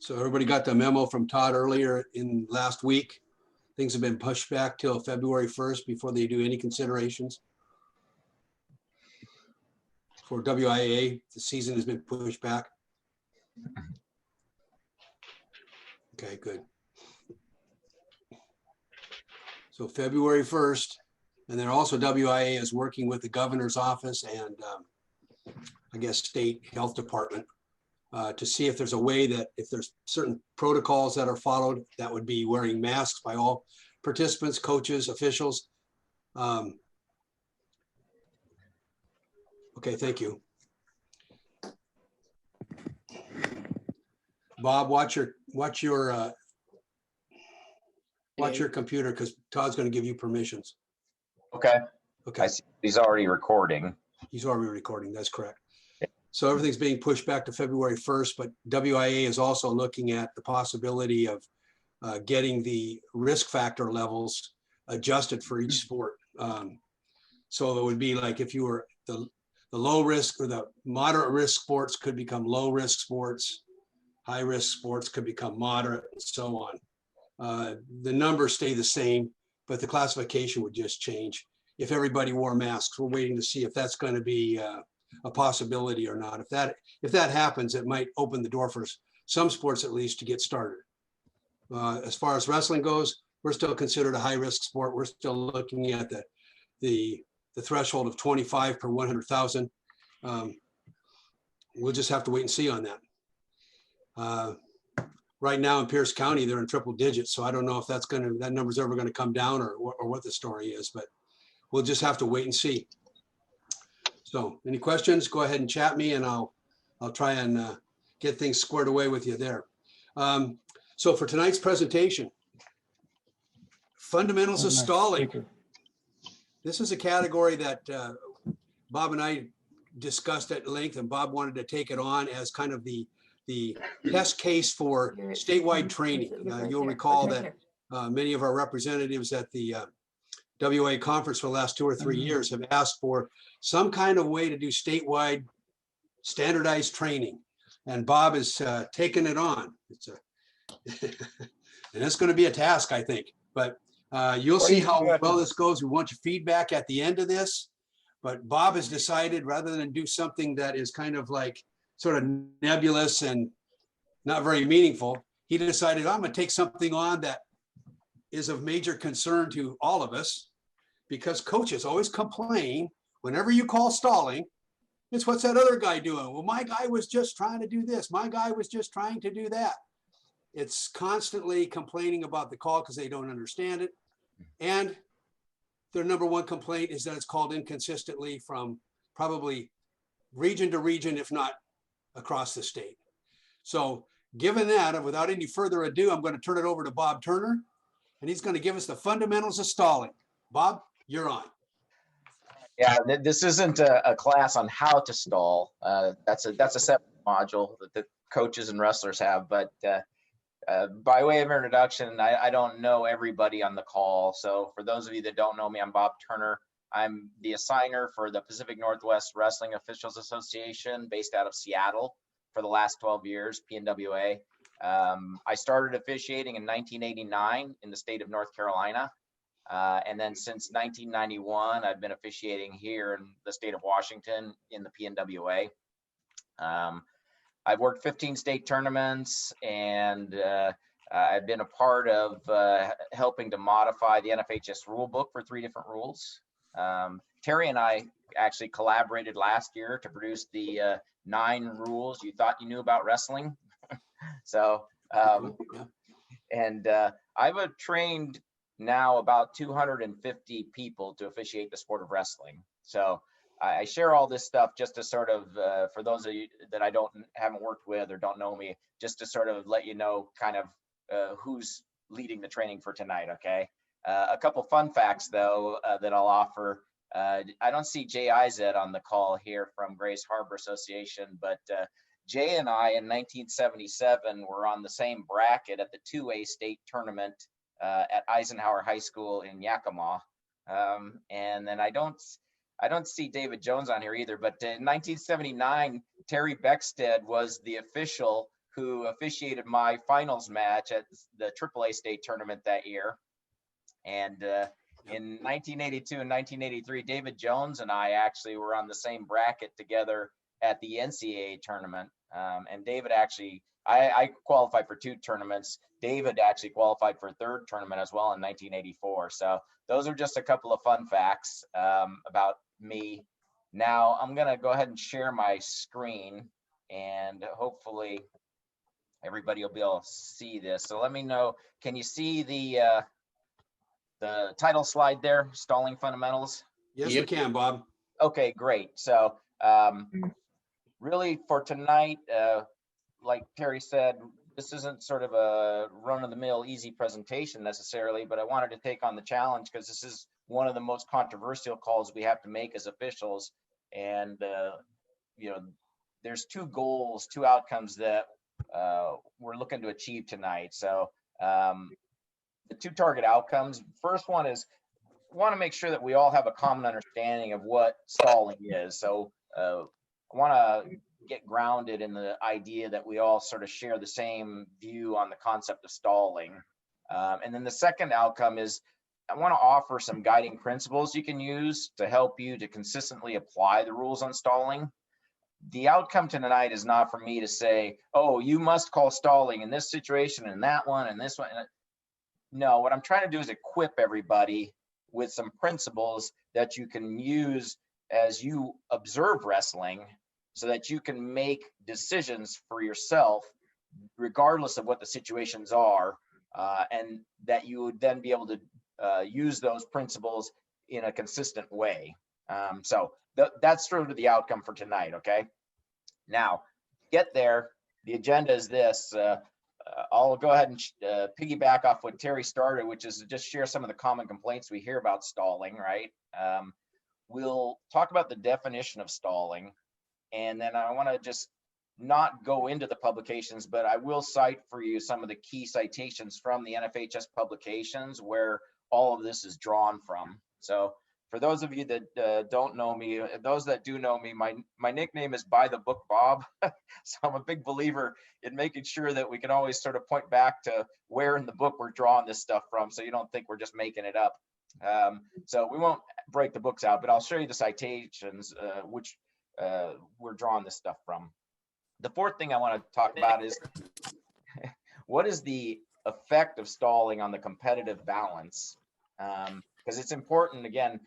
So everybody got the memo from Todd earlier in last week. Things have been pushed back till February 1st before they do any considerations. For WIAA, the season has been pushed back. Okay, good. So February 1st, and then also WIA is working with the governor's office and I guess state health department to see if there's a way that if there's certain protocols that are followed, that would be wearing masks by all participants, coaches, officials. Okay, thank you. Bob, watch your computer because Todd's going to give you permissions. Okay. Okay. I see he's already recording. He's already recording. That's correct. So everything's being pushed back to February 1st, but WIA is also looking at the possibility of getting the risk factor levels adjusted for each sport. So it would be like if you were the low risk or the moderate risk sports could become low risk sports, high risk sports could become moderate, and so on. The numbers stay the same, but the classification would just change if everybody wore masks. We're waiting to see if that's going to be a possibility or not. If that happens, it might open the door for some sports at least to get started. As far as wrestling goes, we're still considered a high risk sport. We're still looking at the threshold of 25 per 100,000. We'll just have to wait and see on that. Right now in Pierce County, they're in triple digits. So I don't know if that number's ever going to come down or what the story is, but we'll just have to wait and see. So any questions, go ahead and chat me and I'll try and get things squared away with you there. So for tonight's presentation, fundamentals of stalling. This is a category that Bob and I discussed at length, and Bob wanted to take it on as kind of the test case for statewide training. You'll recall that many of our representatives at the WA conference for the last 2 or 3 years have asked for some kind of way to do statewide standardized training. And Bob is taking it on. And it's going to be a task, I think. But you'll see how well this goes. We want your feedback at the end of this. But Bob has decided rather than do something that is kind of like sort of nebulous and not very meaningful, he decided I'm going to take something on that is of major concern to all of us, because coaches always complain whenever you call stalling. It's what's that other guy doing? Well, my guy was just trying to do this. My guy was just trying to do that. It's constantly complaining about the call because they don't understand it. And their number one complaint is that it's called inconsistently from probably region to region, if not across the state. So given that, and without any further ado, I'm going to turn it over to Bob Turner, and he's going to give us the fundamentals of stalling. Bob, you're on. Yeah, this isn't a class on how to stall. That's a separate module that the coaches and wrestlers have. But by way of introduction, I don't know everybody on the call. So for those of you that don't know me, I'm Bob Turner. I'm the assigner for the Pacific Northwest Wrestling Officials Association based out of Seattle for the last 12 years, PNWA. I started officiating in 1989 in the state of North Carolina. And then since 1991, I've been officiating here in the state of Washington in the PNWA. I've worked 15 state tournaments, and I've been a part of helping to modify the NFHS rule book for 3 different rules. Terry and I actually collaborated last year to produce the 9 rules you thought you knew about wrestling. So, I've trained now about 250 people to officiate the sport of wrestling. So I share all this stuff just to sort of, for those of you that haven't worked with or don't know me, just to sort of let you know kind of who's leading the training for tonight, okay? A couple fun facts though that I'll offer. I don't see Jay Izet on the call here from Grace Harbor Association, but Jay and I in 1977 were on the same bracket at the 2A state tournament at Eisenhower High School in Yakima. And then I don't see David Jones on here either, but in 1979, Terry Beckstead was the official who officiated my finals match at the AAA state tournament that year. And in 1982 and 1983, David Jones and I actually were on the same bracket together at the NCAA tournament. And David actually, I qualified for 2 tournaments. David actually qualified for a 3rd tournament as well in 1984. So those are just a couple of fun facts about me. Now I'm gonna go ahead and share my screen, and hopefully everybody will be able to see this. So let me know, can you see the title slide there, Stalling Fundamentals? Yes, we can, Bob. Okay, great. So really for tonight, like Terry said, this isn't sort of a run-of-the-mill easy presentation necessarily, but I wanted to take on the challenge because this is one of the most controversial calls we have to make as officials. And you know, there's 2 goals, 2 outcomes that we're looking to achieve tonight. So the 2 target outcomes. First one is want to make sure that we all have a common understanding of what stalling is. So I want to get grounded in the idea that we all sort of share the same view on the concept of stalling. And then the second outcome is I want to offer some guiding principles you can use to help you to consistently apply the rules on stalling. The outcome tonight is not for me to say, oh, you must call stalling in this situation and that one and this one. No, what I'm trying to do is equip everybody with some principles that you can use as you observe wrestling so that you can make decisions for yourself, regardless of what the situations are, and that you would then be able to use those principles in a consistent way. So that's sort of the outcome for tonight, okay? Now, get there, the agenda is this. I'll go ahead and piggyback off what Terry started, which is to just share some of the common complaints we hear about stalling, right? We'll talk about the definition of stalling, and then I want to just not go into the publications, but I will cite for you some of the key citations from the NFHS publications where all of this is drawn from. So for those of you that don't know me, those that do know me, my nickname is By the Book Bob. So I'm a big believer in making sure that we can always sort of point back to where in the book we're drawing this stuff from, so you don't think we're just making it up. So we won't break the books out, but I'll show you the citations which we're drawing this stuff from. The fourth thing I want to talk about is what is the effect of stalling on the competitive balance? Because it's important, again,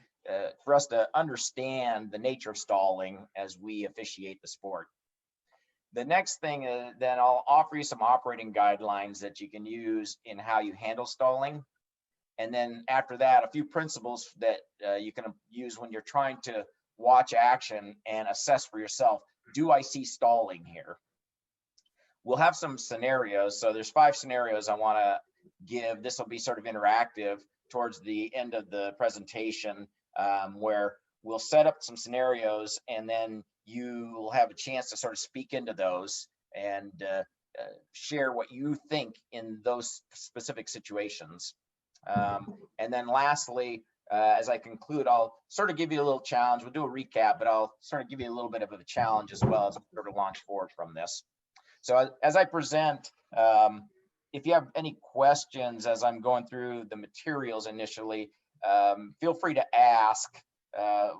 for us to understand the nature of stalling as we officiate the sport. The next thing is then I'll offer you some operating guidelines that you can use in how you handle stalling. And then after that, a few principles that you can use when you're trying to watch action and assess for yourself, do I see stalling here? We'll have some scenarios. So there's 5 scenarios I want to give. This will be sort of interactive towards the end of the presentation, where we'll set up some scenarios and then you will have a chance to sort of speak into those and share what you think in those specific situations. And then lastly, as I conclude, I'll sort of give you a little challenge. We'll do a recap, but I'll sort of give you a little bit of a challenge as well as we sort of launch forward from this. So as I present, if you have any questions as I'm going through the materials initially, feel free to ask.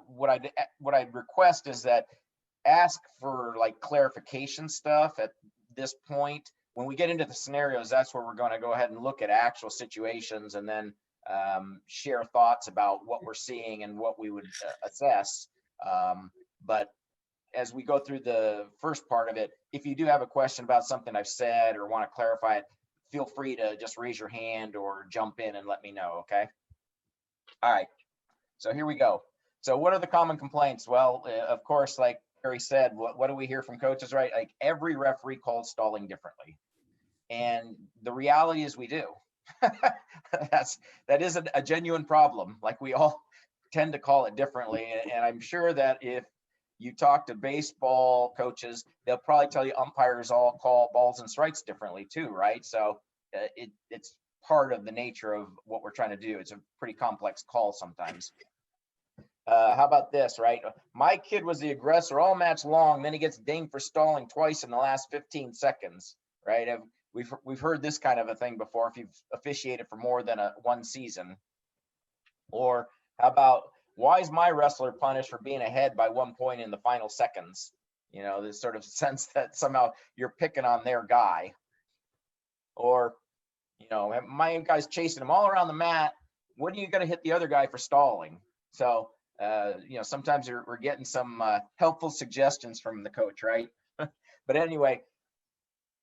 What I'd request is that ask for like clarification stuff at this point. When we get into the scenarios, that's where we're going to go ahead and look at actual situations and then share thoughts about what we're seeing and what we would assess. But as we go through the first part of it, if you do have a question about something I've said or want to clarify it, feel free to just raise your hand or jump in and let me know, okay? All right, so here we go. So what are the common complaints? Well, of course, like Barry said, what do we hear from coaches, right? Like every referee calls stalling differently. And the reality is we do. That is a genuine problem. Like we all tend to call it differently. And I'm sure that if you talk to baseball coaches, they'll probably tell you umpires all call balls and strikes differently too, right? So it's part of the nature of what we're trying to do. It's a pretty complex call sometimes. How about this, right? My kid was the aggressor all match long, then he gets dinged for stalling twice in the last 15 seconds. right? We've heard this kind of a thing before if you've officiated for more than one season. Or how about, why is my wrestler punished for being ahead by 1 point in the final seconds? You know, this sort of sense that somehow you're picking on their guy. Or, you know, my guy's chasing him all around the mat. When are you going to hit the other guy for stalling? So, you know, sometimes we're getting some helpful suggestions from the coach, right? But anyway,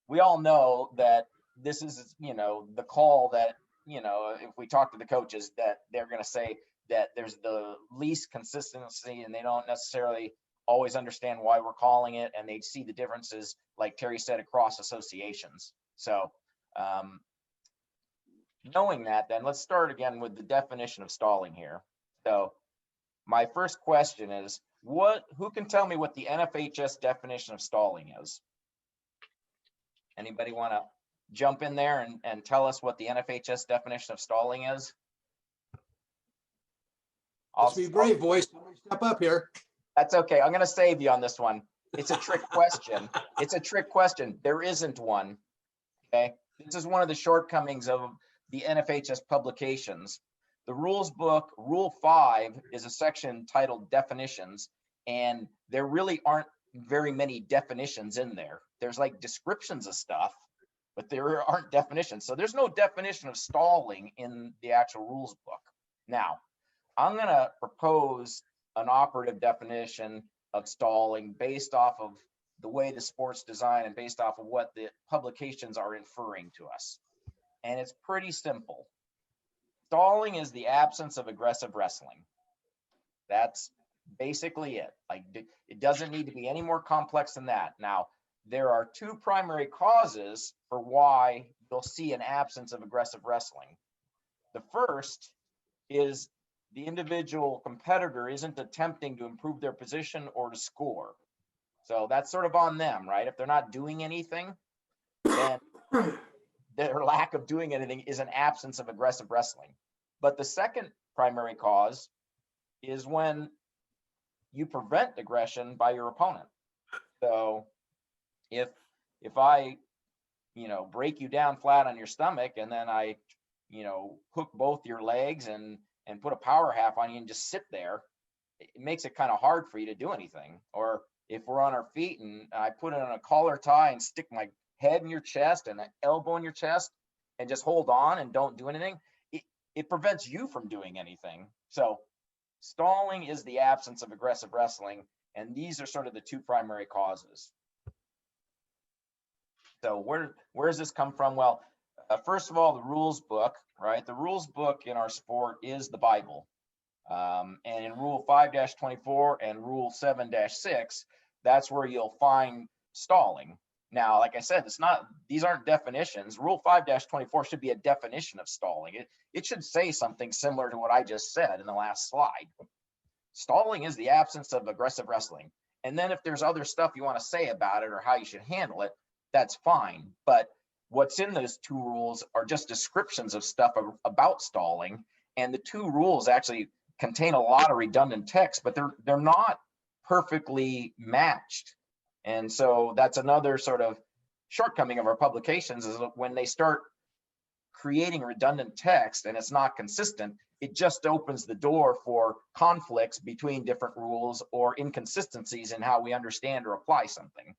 we all know that this is, you know, the call that, you know, if we talk to the coaches, that they're going to say that there's the least consistency and they don't necessarily always understand why we're calling it, and they see the differences, like Terry said, across associations. So knowing that, then let's start again with the definition of stalling here. So my first question is, who can tell me what the NFHS definition of stalling is? Anybody want to jump in there and tell us what the NFHS definition of stalling is? Let's be brave, boys. Somebody step up here. That's okay. I'm going to save you on this one. It's a trick question. It's a trick question. There isn't one. Okay. This is one of the shortcomings of the NFHS publications. The rules book, Rule 5, is a section titled Definitions, and there really aren't very many definitions in there. There's like descriptions of stuff, but there aren't definitions. So there's no definition of stalling in the actual rules book. Now, I'm going to propose an operative definition of stalling based off of the way the sport's designed and based off of what the publications are inferring to us. And it's pretty simple. Stalling is the absence of aggressive wrestling. That's basically it. Like, it doesn't need to be any more complex than that. Now, there are two primary causes for why you'll see an absence of aggressive wrestling. The first is the individual competitor isn't attempting to improve their position or to score. So that's sort of on them, right? If they're not doing anything, then their lack of doing anything is an absence of aggressive wrestling. But the second primary cause is when you prevent aggression by your opponent. So if I, you know, break you down flat on your stomach and then I, you know, hook both your legs and put a power half on you and just sit there, it makes it kind of hard for you to do anything. Or if we're on our feet and I put it on a collar tie and stick my head in your chest and an elbow in your chest and just hold on and don't do anything, it prevents you from doing anything. So stalling is the absence of aggressive wrestling, and these are sort of the two primary causes. So where does this come from? Well, first of all, the rules book, right? The rules book in our sport is the Bible. And in Rule 5-24 and Rule 7-6, that's where you'll find stalling. Now, like I said, these aren't definitions. Rule 5-24 should be a definition of stalling. It should say something similar to what I just said in the last slide. Stalling is the absence of aggressive wrestling. And then if there's other stuff you want to say about it or how you should handle it, that's fine. But what's in those two rules are just descriptions of stuff about stalling. And the two rules actually contain a lot of redundant text, but they're not perfectly matched. And so that's another sort of shortcoming of our publications, is when they start creating redundant text and it's not consistent, it just opens the door for conflicts between different rules or inconsistencies in how we understand or apply something.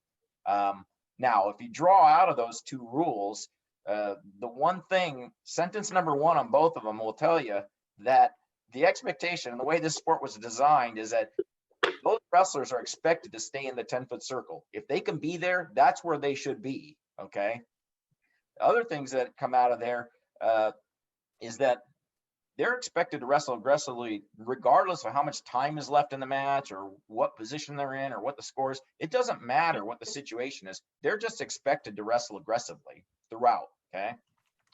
Now, if you draw out of those two rules, the one thing, sentence number 1 on both of them will tell you that the expectation and the way this sport was designed is that those wrestlers are expected to stay in the 10-foot circle. If they can be there, that's where they should be, okay? Other things that come out of there is that they're expected to wrestle aggressively regardless of how much time is left in the match or what position they're in or what the score is. It doesn't matter what the situation is. They're just expected to wrestle aggressively throughout, okay?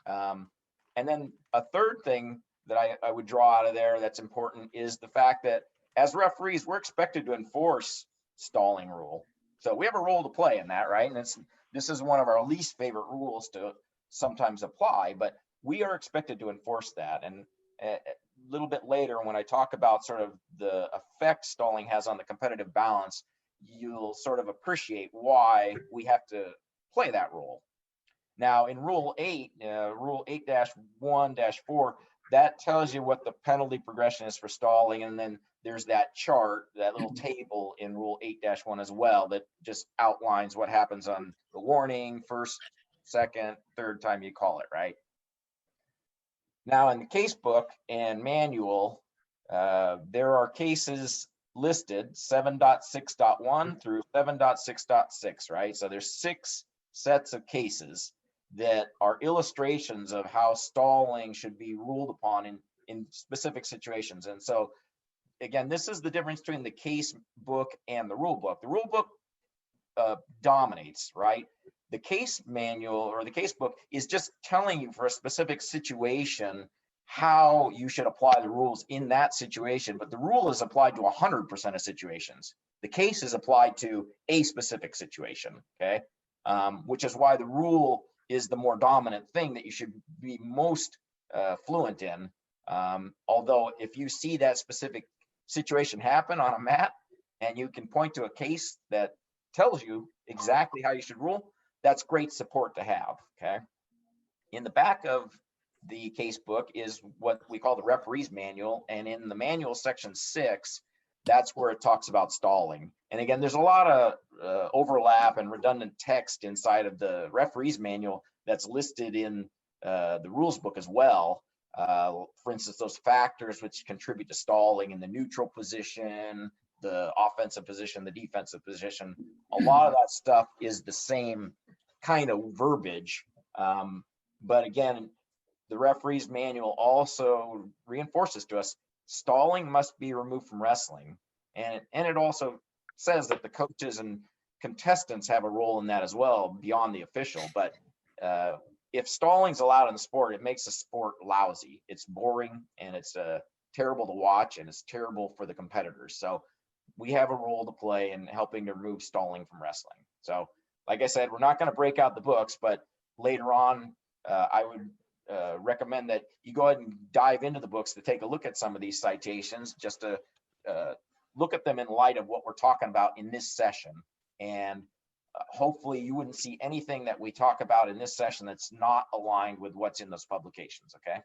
And then a third thing that I would draw out of there that's important is the fact that as referees, we're expected to enforce stalling rule. So we have a role to play in that, right? And this is one of our least favorite rules to sometimes apply, but we are expected to enforce that. And a little bit later, when I talk about sort of the effect stalling has on the competitive balance, you'll sort of appreciate why we have to play that role. Now in rule 8-1-4, that tells you what the penalty progression is for stalling. And then there's that chart, that little table in rule 8-1 as well, that just outlines what happens on the warning, first, second, third time you call it, right? Now in the case book and manual, there are cases listed 7.6.1 through 7.6.6, right? So there's 6 sets of cases that are illustrations of how stalling should be ruled upon in specific situations. And so again, this is the difference between the case book and the rule book. The rule book dominates, right? The case manual or the case book is just telling you for a specific situation how you should apply the rules in that situation, but the rule is applied to 100% of situations. The case is applied to a specific situation, okay? Which is why the rule is the more dominant thing that you should be most fluent in. Although if you see that specific situation happen on a map and you can point to a case that tells you exactly how you should rule, that's great support to have, okay? In the back of the case book is what we call the referee's manual. And in the manual section 6, that's where it talks about stalling. And again, there's a lot of overlap and redundant text inside of the referee's manual that's listed in the rules book as well. For instance, those factors which contribute to stalling in the neutral position, the offensive position, the defensive position, a lot of that stuff is the same kind of verbiage. But again, the referee's manual also reinforces to us stalling must be removed from wrestling. And it also says that the coaches and contestants have a role in that as well beyond the official. But if stalling's allowed in the sport, it makes the sport lousy. It's boring and it's terrible to watch and it's terrible for the competitors. So we have a role to play in helping to remove stalling from wrestling. So like I said, we're not going to break out the books, but later on, I would recommend that you go ahead and dive into the books to take a look at some of these citations, just to look at them in light of what we're talking about in this session. And hopefully you wouldn't see anything that we talk about in this session that's not aligned with what's in those publications, okay?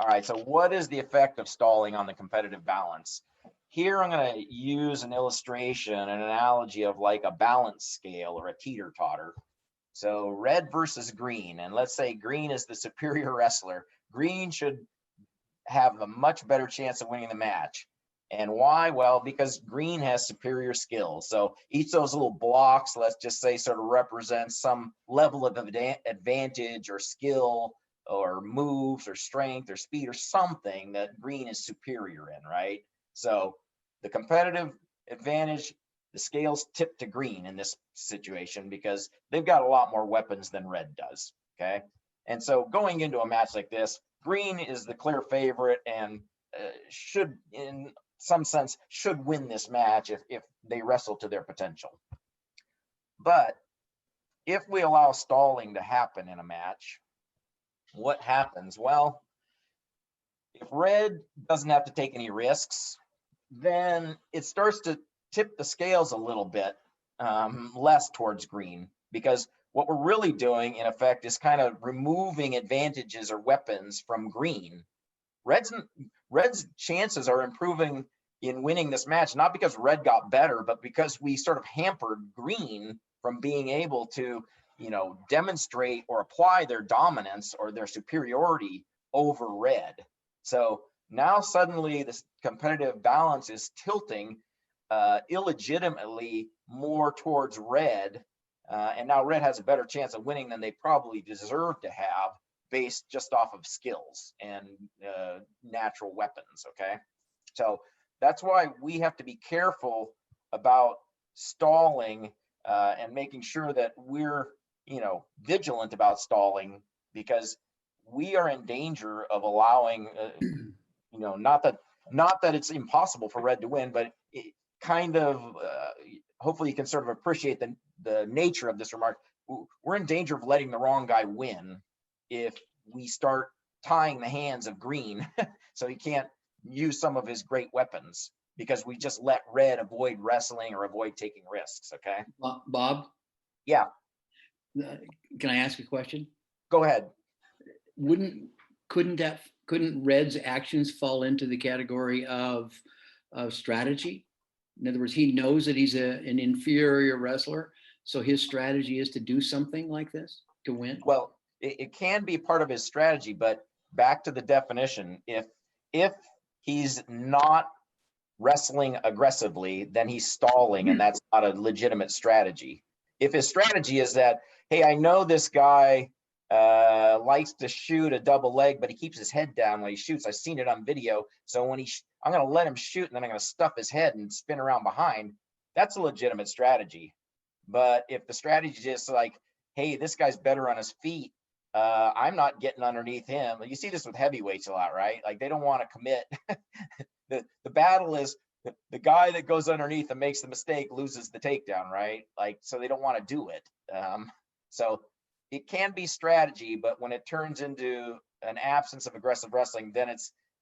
All right, so what is the effect of stalling on the competitive balance? Here I'm going to use an illustration, an analogy of like a balance scale or a teeter-totter. So red versus green, and let's say green is the superior wrestler. Green should have a much better chance of winning the match. And why? Well, because green has superior skills. So each of those little blocks, let's just say, sort of represents some level of advantage or skill or moves or strength or speed or something that green is superior in, right? So the competitive advantage, the scales tip to green in this situation because they've got a lot more weapons than red does, okay? And so going into a match like this, green is the clear favorite and should, in some sense, should win this match if they wrestle to their potential. But if we allow stalling to happen in a match, what happens? Well, if red doesn't have to take any risks, then it starts to tip the scales a little bit less towards green, because what we're really doing in effect is kind of removing advantages or weapons from green. Red's chances are improving in winning this match, not because red got better, but because we sort of hampered green from being able to, you know, demonstrate or apply their dominance or their superiority over red. So now suddenly this competitive balance is tilting illegitimately more towards red. And now red has a better chance of winning than they probably deserve to have based just off of skills and natural weapons, okay? So that's why we have to be careful about stalling and making sure that we're, you know, vigilant about stalling, because we are in danger of allowing, you know, not that it's impossible for red to win, but it kind of, hopefully you can sort of appreciate the nature of this remark. We're in danger of letting the wrong guy win if we start tying the hands of green so he can't use some of his great weapons because we just let red avoid wrestling or avoid taking risks, okay? Bob? Yeah, Can I ask a question? go ahead. Couldn't Red's actions fall into the category of strategy? In other words, he knows that he's an inferior wrestler, so his strategy is to do something like this to win. Well, it can be part of his strategy, but back to the definition, if he's not wrestling aggressively, then he's stalling, and that's not a legitimate strategy. If his strategy is that, hey, I know this guy likes to shoot a double leg, but he keeps his head down when he shoots. I've seen it on video. So when I'm going to let him shoot, and then I'm going to stuff his head and spin around behind. That's a legitimate strategy. But if the strategy is just like, hey, this guy's better on his feet, I'm not getting underneath him. You see this with heavyweights a lot, right? Like they don't want to commit. The battle is the guy that goes underneath and makes the mistake loses the takedown, right? Like, so they don't want to do it. So it can be strategy, but when it turns into an absence of aggressive wrestling, then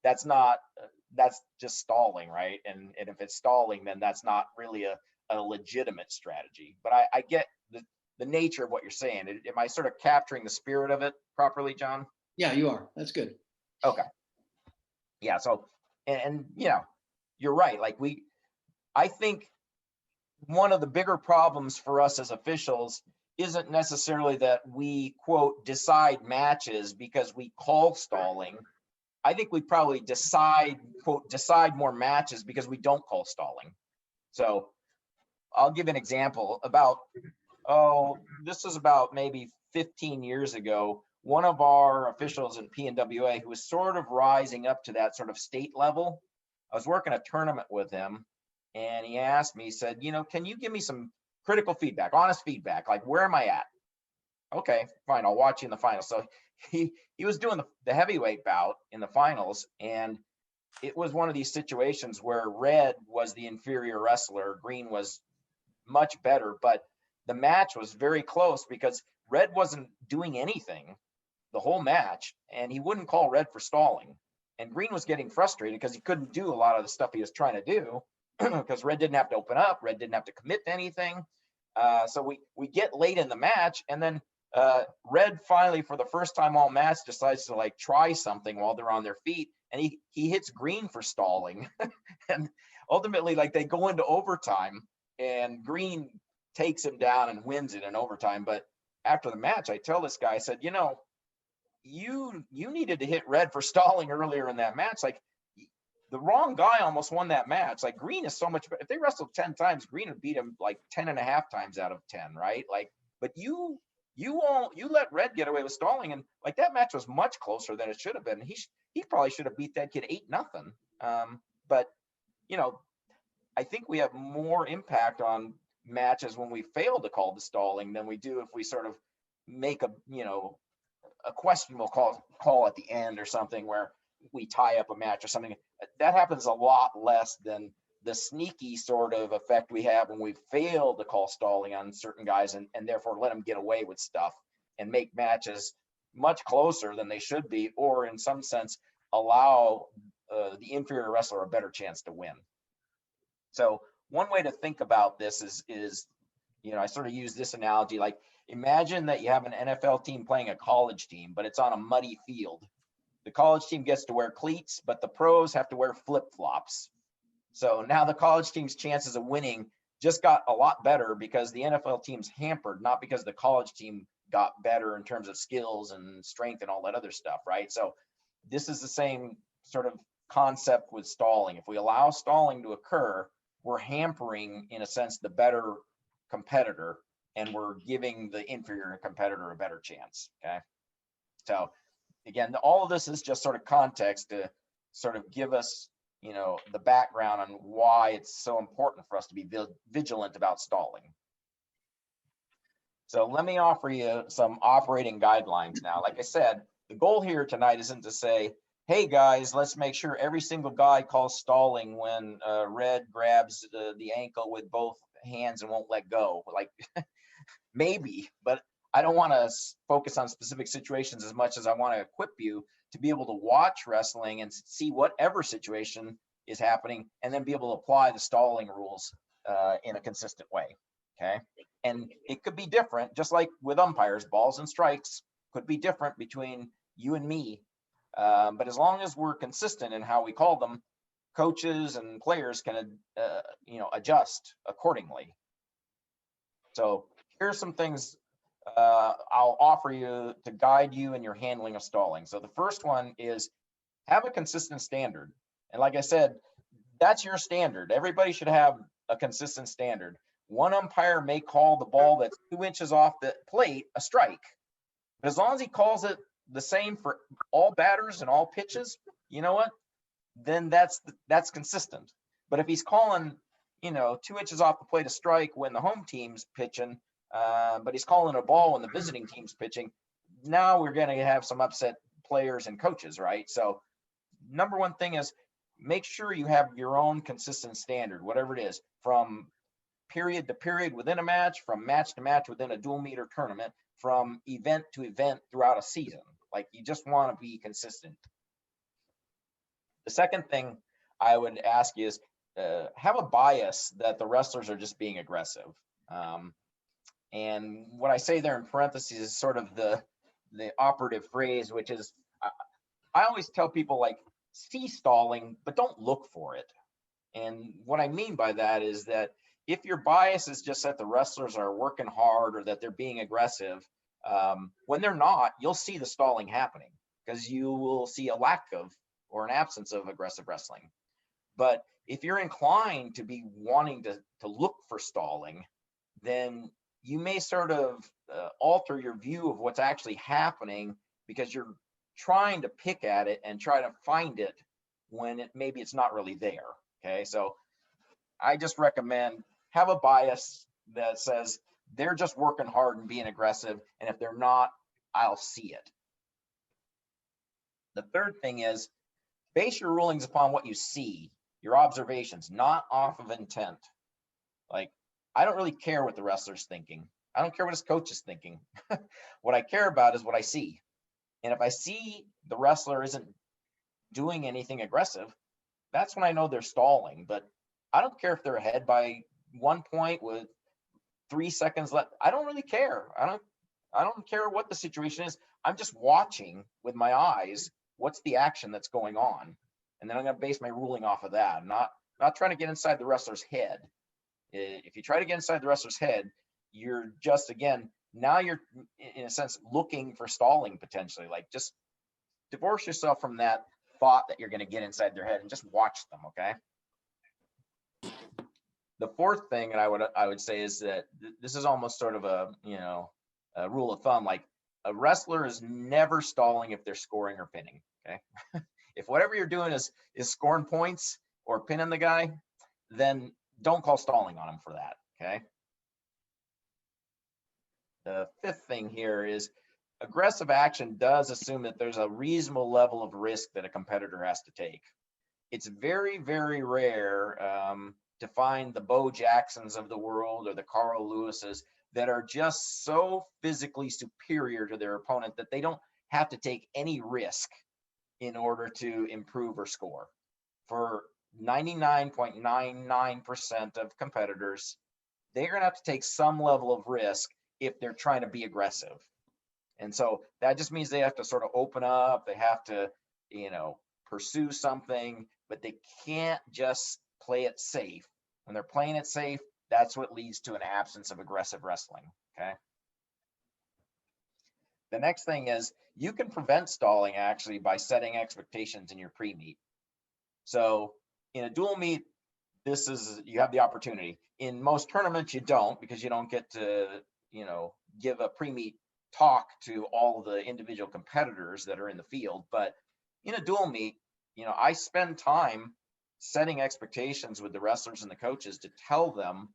that's just stalling, right? And if it's stalling, then that's not really a legitimate strategy. But I get the nature of what you're saying. Am I sort of capturing the spirit of it properly, John? Yeah, you are. That's good. Okay. Yeah. So, and you know, you're right. Like I think one of the bigger problems for us as officials isn't necessarily that we, quote, decide matches because we call stalling. I think we probably decide more matches because we don't call stalling. So I'll give an example. This was about maybe 15 years ago. One of our officials in PNWA who was sort of rising up to that sort of state level, I was working a tournament with him, and he asked me, he said, can you give me some critical feedback, honest feedback? Like, where am I at? Okay, fine, I'll watch you in the finals. So he was doing the heavyweight bout in the finals, and it was one of these situations where Red was the inferior wrestler, Green was much better, but the match was very close because Red wasn't doing anything the whole match, and he wouldn't call Red for stalling. And Green was getting frustrated because he couldn't do a lot of the stuff he was trying to do because Red didn't have to open up, Red didn't have to commit to anything. So we get late in the match, and then Red finally, for the first time all match, decides to like try something while they're on their feet, and he hits Green for stalling. And ultimately, like, they go into overtime, and Green takes him down and wins it in overtime. But after the match, I tell this guy, I said, you needed to hit Red for stalling earlier in that match. Like, the wrong guy almost won that match. Like, Green is so much better. If they wrestled 10 times, Green would beat him like 10 and a half times out of 10, right? Like, but you let Red get away with stalling, and like that match was much closer than it should have been. He probably should have beat that kid 8-0. But I think we have more impact on matches when we fail to call the stalling than we do if we sort of make a questionable call at the end or something where we tie up a match or something. That happens a lot less than the sneaky sort of effect we have when we fail to call stalling on certain guys and therefore let them get away with stuff and make matches much closer than they should be, or in some sense allow the inferior wrestler a better chance to win. So one way to think about this is I sort of use this analogy, like, imagine that you have an NFL team playing a college team, but it's on a muddy field. The college team gets to wear cleats, but the pros have to wear flip-flops. So now the college team's chances of winning just got a lot better because the NFL team's hampered, not because the college team got better in terms of skills and strength and all that other stuff, right? So this is the same sort of concept with stalling. If we allow stalling to occur, we're hampering, in a sense, the better competitor, and we're giving the inferior competitor a better chance, okay? So again, all of this is just sort of context to sort of give us the background on why it's so important for us to be vigilant about stalling. So let me offer you some operating guidelines now. Like I said, the goal here tonight isn't to say, hey guys, let's make sure every single guy calls stalling when Red grabs the ankle with both hands and won't let go. Like, maybe, but I don't want to focus on specific situations as much as I want to equip you to be able to watch wrestling and see whatever situation is happening, and then be able to apply the stalling rules in a consistent way. Okay. And it could be different, just like with umpires, balls and strikes could be different between you and me. But as long as we're consistent in how we call them, coaches and players can, adjust accordingly. So here's some things I'll offer you to guide you in your handling of stalling. So the first one is have a consistent standard. And like I said, that's your standard. Everybody should have a consistent standard. One umpire may call the ball that's 2 inches off the plate a strike. But as long as he calls it the same for all batters and all pitches, you know what? Then that's consistent. But if he's calling, 2 inches off the plate a strike when the home team's pitching, but he's calling a ball when the visiting team's pitching, now we're going to have some upset players and coaches, right? So number one thing is make sure you have your own consistent standard, whatever it is, from period to period within a match, from match to match within a dual meter tournament, from event to event throughout a season. Like, you just want to be consistent. The second thing I would ask you is have a bias that the wrestlers are just being aggressive. And what I say there in parentheses is sort of the operative phrase, which is I always tell people, like, see stalling, but don't look for it. And what I mean by that is that if your bias is just that the wrestlers are working hard or that they're being aggressive, when they're not, you'll see the stalling happening because you will see a lack of or an absence of aggressive wrestling. But if you're inclined to be wanting to look for stalling, then you may sort of alter your view of what's actually happening because you're trying to pick at it and try to find it when maybe it's not really there. Okay, so I just recommend have a bias that says they're just working hard and being aggressive, and if they're not, I'll see it. The third thing is base your rulings upon what you see, your observations, not off of intent. Like, I don't really care what the wrestler's thinking. I don't care what his coach is thinking. What I care about is what I see. And if I see the wrestler isn't doing anything aggressive, that's when I know they're stalling. But I don't care if they're ahead by 1 point with 3 seconds left. I don't really care. I don't care what the situation is. I'm just watching with my eyes what's the action that's going on. And then I'm going to base my ruling off of that. I'm not trying to get inside the wrestler's head. If you try to get inside the wrestler's head, you're just, again, now you're in a sense looking for stalling potentially. Like, just divorce yourself from that thought that you're going to get inside their head and just watch them. Okay. The fourth thing that I would say is that this is almost sort of a rule of thumb. Like, a wrestler is never stalling if they're scoring or pinning. Okay. If whatever you're doing is scoring points or pinning the guy, then don't call stalling on him for that. Okay. The fifth thing here is aggressive action does assume that there's a reasonable level of risk that a competitor has to take. It's very, very rare to find the Bo Jacksons of the world or the Carl Lewises that are just so physically superior to their opponent that they don't have to take any risk in order to improve or score. For 99.99% of competitors, they're going to have to take some level of risk if they're trying to be aggressive. And so that just means they have to sort of open up, they have to, pursue something, but they can't just play it safe. When they're playing it safe, that's what leads to an absence of aggressive wrestling. Okay. The next thing is you can prevent stalling actually by setting expectations in your pre-meet. So in a dual meet, you have the opportunity. In most tournaments, you don't, because you don't get to, give a pre-meet talk to all the individual competitors that are in the field. But in a dual meet, I spend time setting expectations with the wrestlers and the coaches to tell them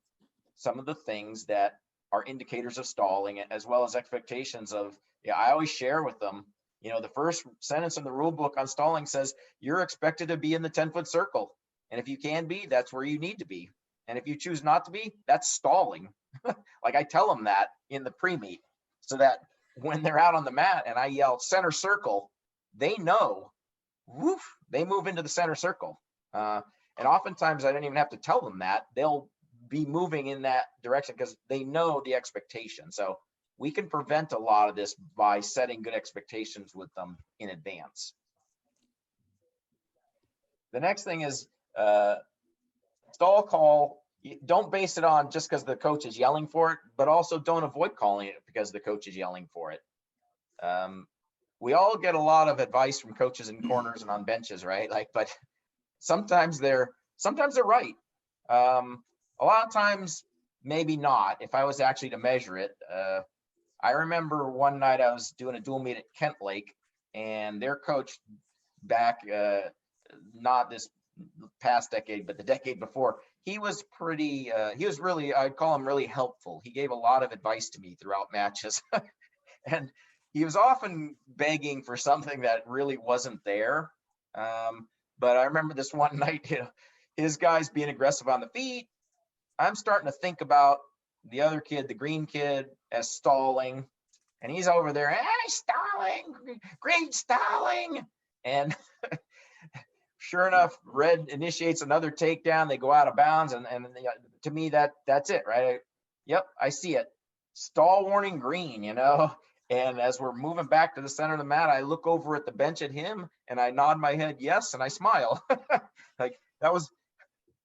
some of the things that are indicators of stalling, as well as expectations of, I always share with them, the first sentence in the rule book on stalling says you're expected to be in the 10-foot circle. And if you can be, that's where you need to be. And if you choose not to be, that's stalling. Like, I tell them that in the pre-meet so that when they're out on the mat and I yell center circle, they know, they move into the center circle. And oftentimes I don't even have to tell them that. They'll be moving in that direction because they know the expectation. So we can prevent a lot of this by setting good expectations with them in advance. The next thing is stall call. Don't base it on just because the coach is yelling for it, but also don't avoid calling it because the coach is yelling for it. We all get a lot of advice from coaches in corners and on benches, right? Like, but sometimes they're right. A lot of times, maybe not. If I was actually to measure it, I remember one night I was doing a dual meet at Kent Lake, and their coach back, not this past decade, but the decade before, he was pretty, he was really, I'd call him really helpful. He gave a lot of advice to me throughout matches. And he was often begging for something that really wasn't there. But I remember this one night, his guys being aggressive on the feet. I'm starting to think about the other kid, the green kid, as stalling. And he's over there, hey, stalling, great stalling. And sure enough, red initiates another takedown. They go out of bounds. And to me, that's it, right? Yep, I see it. Stall warning green, And as we're moving back to the center of the mat, I look over at the bench at him and I nod my head yes, and I smile. Like, that was,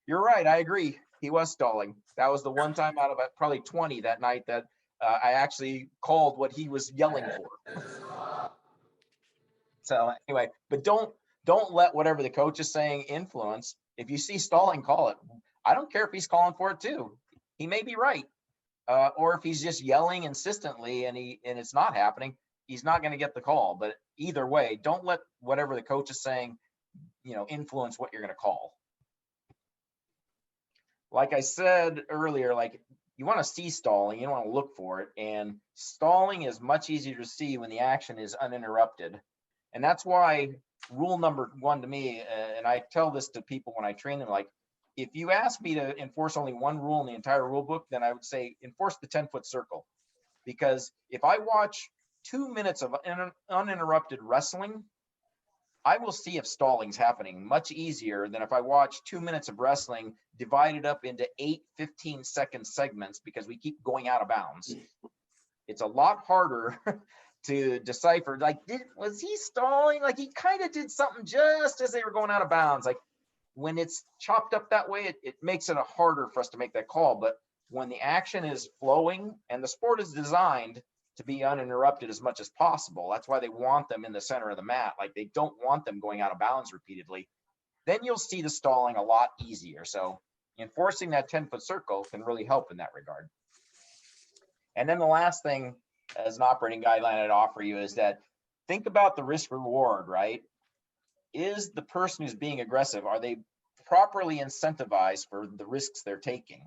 you're right, I agree. He was stalling. That was the one time out of probably 20 that night that I actually called what he was yelling for. So anyway, but don't let whatever the coach is saying influence. If you see stalling, call it. I don't care if he's calling for it too. He may be right. Or if he's just yelling insistently and it's not happening, he's not going to get the call. But either way, don't let whatever the coach is saying, influence what you're going to call. Like I said earlier, like, you want to see stalling, you don't want to look for it. And stalling is much easier to see when the action is uninterrupted. And that's why rule number 1 to me, and I tell this to people when I train them, like, if you ask me to enforce only one rule in the entire rule book, then I would say enforce the 10-foot circle. Because if I watch 2 minutes of uninterrupted wrestling, I will see if stalling's happening much easier than if I watch 2 minutes of wrestling divided up into 8 15-second segments because we keep going out of bounds. It's a lot harder to decipher, like, was he stalling? Like, he kind of did something just as they were going out of bounds. Like, when it's chopped up that way, it makes it harder for us to make that call. But when the action is flowing, and the sport is designed to be uninterrupted as much as possible, that's why they want them in the center of the mat. Like, they don't want them going out of bounds repeatedly. Then you'll see the stalling a lot easier. So enforcing that 10-foot circle can really help in that regard. And then the last thing as an operating guideline I'd offer you is that think about the risk reward, right? Is the person who's being aggressive, are they properly incentivized for the risks they're taking?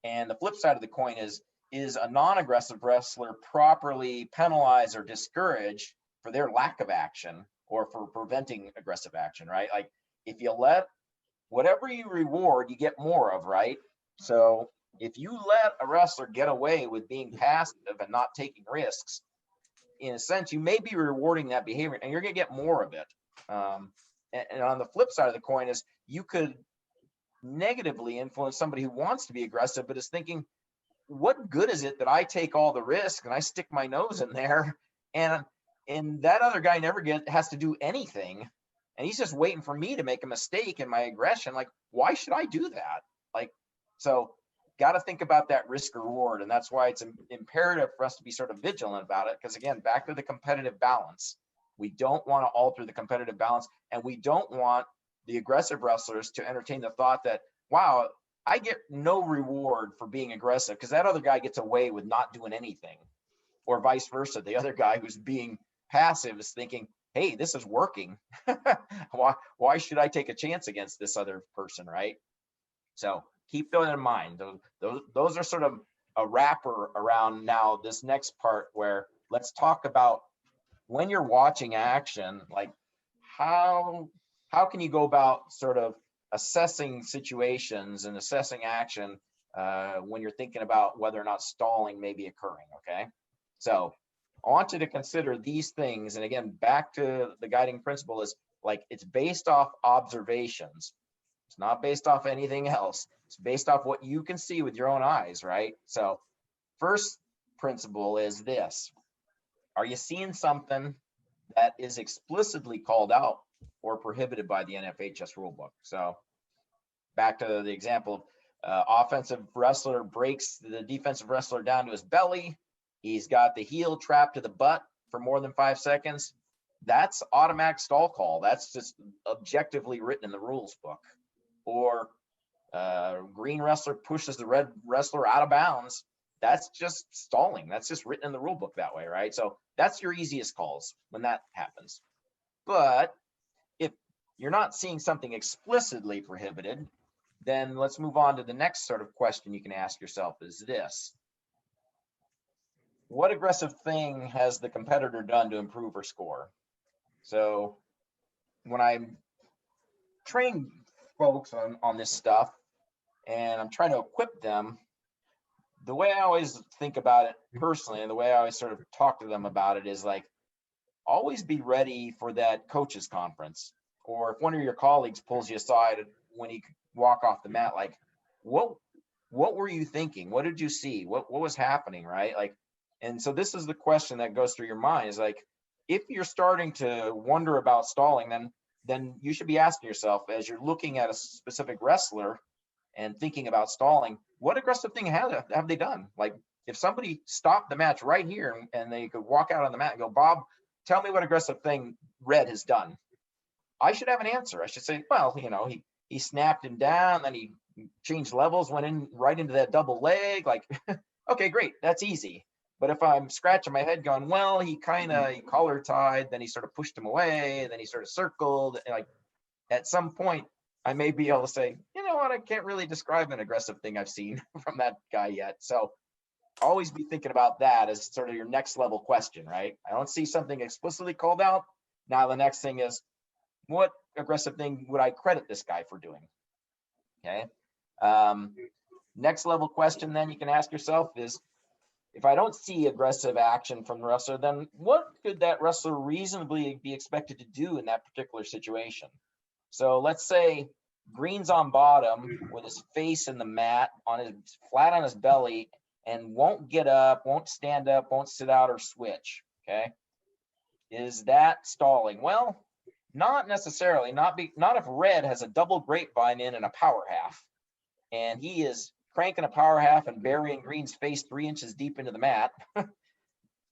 And the flip side of the coin is a non-aggressive wrestler properly penalized or discouraged for their lack of action or for preventing aggressive action, right? Like, if you let whatever you reward, you get more of, right? So if you let a wrestler get away with being passive and not taking risks, in a sense, you may be rewarding that behavior and you're going to get more of it. And on the flip side of the coin is you could negatively influence somebody who wants to be aggressive, but is thinking, what good is it that I take all the risk and I stick my nose in there and that other guy never has to do anything. And he's just waiting for me to make a mistake in my aggression. Like, why should I do that? Like, so got to think about that risk reward. And that's why it's imperative for us to be sort of vigilant about it. Because again, back to the competitive balance, we don't want to alter the competitive balance, and we don't want the aggressive wrestlers to entertain the thought that, wow, I get no reward for being aggressive because that other guy gets away with not doing anything, or vice versa. The other guy who's being passive is thinking, hey, this is working. Why should I take a chance against this other person, right? So keep that in mind. Those are sort of a wrapper around now this next part, where let's talk about when you're watching action, like how can you go about sort of assessing situations and assessing action when you're thinking about whether or not stalling may be occurring, okay? So I want you to consider these things. And again, back to the guiding principle is, like, it's based off observations. It's not based off anything else. It's based off what you can see with your own eyes, right? So first principle is this. Are you seeing something that is explicitly called out or prohibited by the NFHS rulebook? So back to the example of offensive wrestler breaks the defensive wrestler down to his belly. He's got the heel trapped to the butt for more than 5 seconds. That's automatic stall call. That's just objectively written in the rules book. Or green wrestler pushes the red wrestler out of bounds. That's just stalling. That's just written in the rule book that way, right? So that's your easiest calls when that happens. But if you're not seeing something explicitly prohibited, then let's move on to the next sort of question you can ask yourself is this. What aggressive thing has the competitor done to improve her score? So when I train folks on this stuff and I'm trying to equip them, the way I always think about it personally, and the way I always sort of talk to them about it is like, always be ready for that coaches conference. Or if one of your colleagues pulls you aside when you walk off the mat, like, what were you thinking? What did you see? What was happening, right? Like, and so this is the question that goes through your mind is like, if you're starting to wonder about stalling, then you should be asking yourself as you're looking at a specific wrestler and thinking about stalling, what aggressive thing have they done? Like if somebody stopped the match right here and they could walk out on the mat and go, Bob, tell me what aggressive thing Red has done. I should have an answer. I should say, well, you know, he snapped him down, then he changed levels, went in right into that double leg. Like, okay, great, that's easy. But if I'm scratching my head going, well, he collar tied, then he sort of pushed him away, then he sort of circled, and like at some point, I may be able to say, you know what, I can't really describe an aggressive thing I've seen from that guy yet. So always be thinking about that as sort of your next level question, right? I don't see something explicitly called out. Now the next thing is, what aggressive thing would I credit this guy for doing? Okay. Next level question then you can ask yourself is, if I don't see aggressive action from the wrestler, then what could that wrestler reasonably be expected to do in that particular situation? So let's say Green's on bottom with his face in the mat, flat on his belly, and won't get up, won't stand up, won't sit out or switch. Okay. Is that stalling? Well, not necessarily. Not if Red has a double grapevine in and a power half, and he is cranking a power half and burying Green's face 3 inches deep into the mat.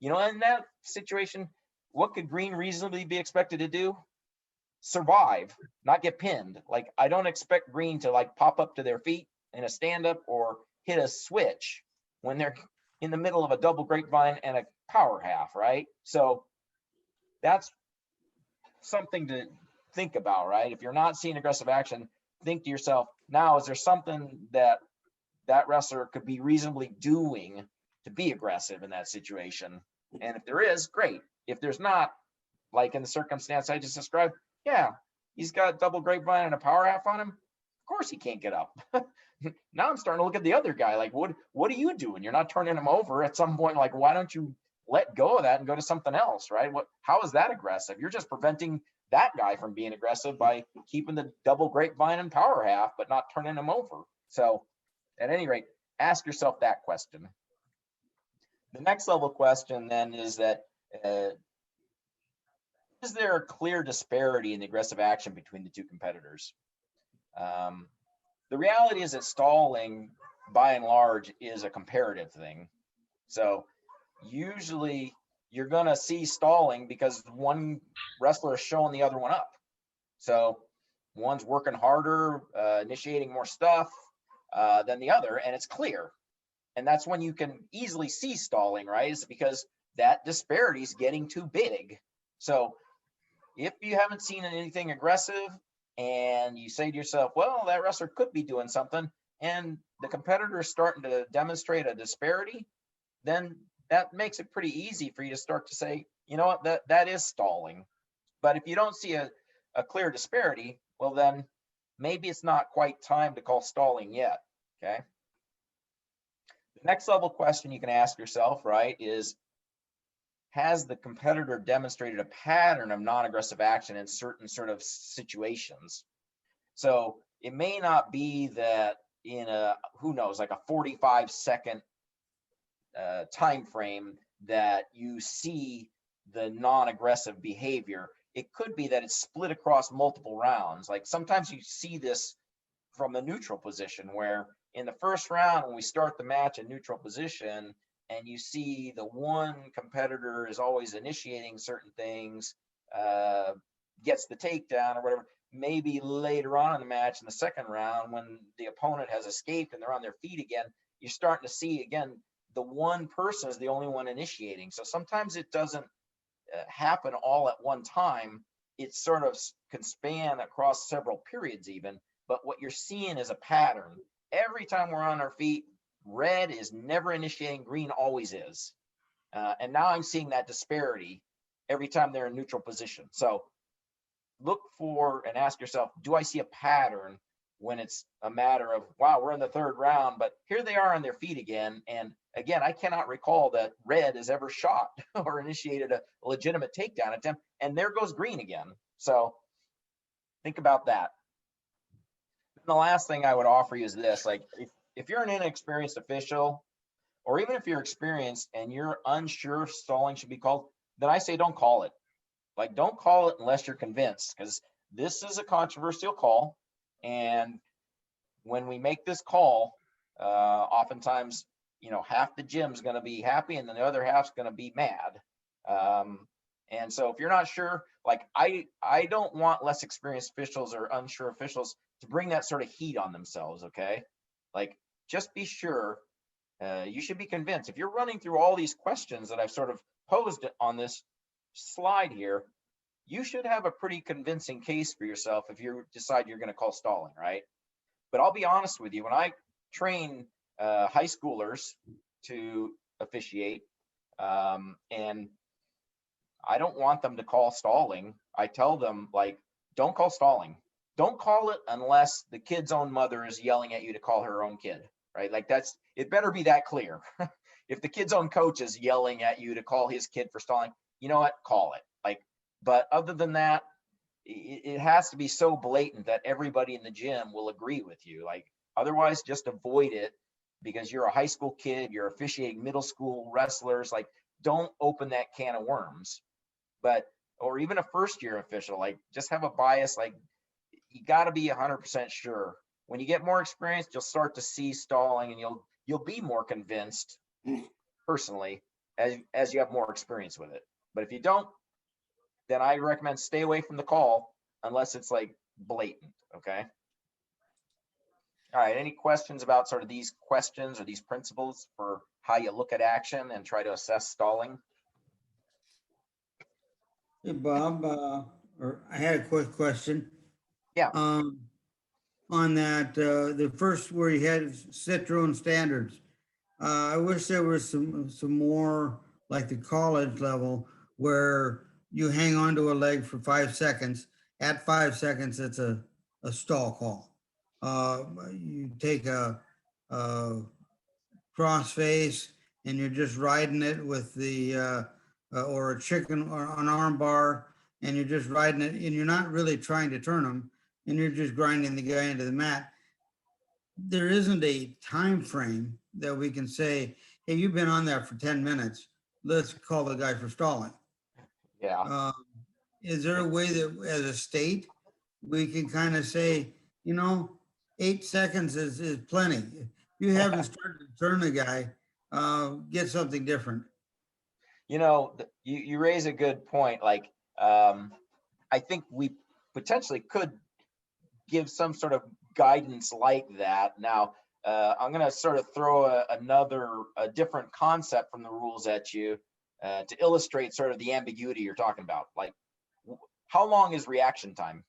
You know, in that situation, what could Green reasonably be expected to do? Survive, not get pinned. Like, I don't expect Green to like pop up to their feet in a stand-up or hit a switch when they're in the middle of a double grapevine and a power half, right? So that's something to think about, right? If you're not seeing aggressive action, think to yourself, now, is there something that wrestler could be reasonably doing to be aggressive in that situation? And if there is, great. If there's not, like in the circumstance I just described, yeah, he's got double grapevine and a power half on him. Of course he can't get up. Now I'm starting to look at the other guy. Like, what are you doing? You're not turning him over at some point. Like, why don't you let go of that and go to something else, right? How is that aggressive? You're just preventing that guy from being aggressive by keeping the double grapevine and power half, but not turning him over. So at any rate, ask yourself that question. The next level question then is that, is there a clear disparity in the aggressive action between the two competitors? The reality is that stalling, by and large, is a comparative thing. So usually you're going to see stalling because one wrestler is showing the other one up. So one's working harder, initiating more stuff than the other, and it's clear. And that's when you can easily see stalling, right? Is because that disparity is getting too big. So if you haven't seen anything aggressive and you say to yourself, well, that wrestler could be doing something, and the competitor is starting to demonstrate a disparity, then that makes it pretty easy for you to start to say, you know what, that is stalling. But if you don't see a clear disparity, well, then maybe it's not quite time to call stalling yet, okay? The next level question you can ask yourself, right, is, has the competitor demonstrated a pattern of non-aggressive action in certain sort of situations? So it may not be that in a, who knows, like a 45-second time frame that you see the non-aggressive behavior. It could be that it's split across multiple rounds. Like sometimes you see this from the neutral position, where in the first round, when we start the match in neutral position, and you see the one competitor is always initiating certain things, gets the takedown or whatever. Maybe later on in the match, in the second round, when the opponent has escaped and they're on their feet again, you're starting to see again, the one person is the only one initiating. So sometimes it doesn't happen all at one time. It sort of can span across several periods even, but what you're seeing is a pattern. Every time we're on our feet, red is never initiating, green always is. And now I'm seeing that disparity every time they're in neutral position. So look for and ask yourself, do I see a pattern when it's a matter of, wow, we're in the third round, but here they are on their feet again. And again, I cannot recall that red has ever shot or initiated a legitimate takedown attempt, and there goes green again. So think about that. And the last thing I would offer you is this, like if you're an inexperienced official, or even if you're experienced and you're unsure if stalling should be called, then I say don't call it. Like, don't call it unless you're convinced, because this is a controversial call. And when we make this call, oftentimes, you know, half the gym's going to be happy and then the other half's going to be mad. And so if you're not sure, like I don't want less experienced officials or unsure officials to bring that sort of heat on themselves. Okay. Like, just be sure. You should be convinced. If you're running through all these questions that I've sort of posed on this slide here, you should have a pretty convincing case for yourself if you decide you're going to call stalling, right? But I'll be honest with you, when I train high schoolers to officiate, and I don't want them to call stalling, I tell them, like, don't call stalling. Don't call it unless the kid's own mother is yelling at you to call her own kid, right? Like, that's, it better be that clear. If the kid's own coach is yelling at you to call his kid for stalling, you know what, call it. Like, but other than that, it has to be so blatant that everybody in the gym will agree with you. Like, otherwise, just avoid it, because you're a high school kid, you're officiating middle school wrestlers. Like, don't open that can of worms. But, or even a first year official, like, just have a bias. Like, you got to be 100% sure. When you get more experience, you'll start to see stalling, and you'll be more convinced personally as you have more experience with it. But if you don't, then I recommend stay away from the call unless it's like blatant. Okay. All right. Any questions about sort of these questions or these principles for how you look at action and try to assess stalling? Hey, Bob, or I had a quick question. Yeah. On that, the first where you had Citron standards, I wish there was some more like the college level where you hang on to a leg for 5 seconds. At 5 seconds, it's a stall call. You take a cross face and you're just riding it with the, or a chicken or an arm bar, and you're just riding it and you're not really trying to turn them, and you're just grinding the guy into the mat. There isn't a time frame that we can say, hey, you've been on there for 10 minutes. Let's call the guy for stalling. Yeah. Is there a way that as a state, we can kind of say, 8 seconds is plenty. If you haven't started to turn the guy, get something different. You raise a good point. Like, I think we potentially could give some sort of guidance like that. Now, I'm going to sort of throw a different concept from the rules at you to illustrate sort of the ambiguity you're talking about. Like, how long is reaction time?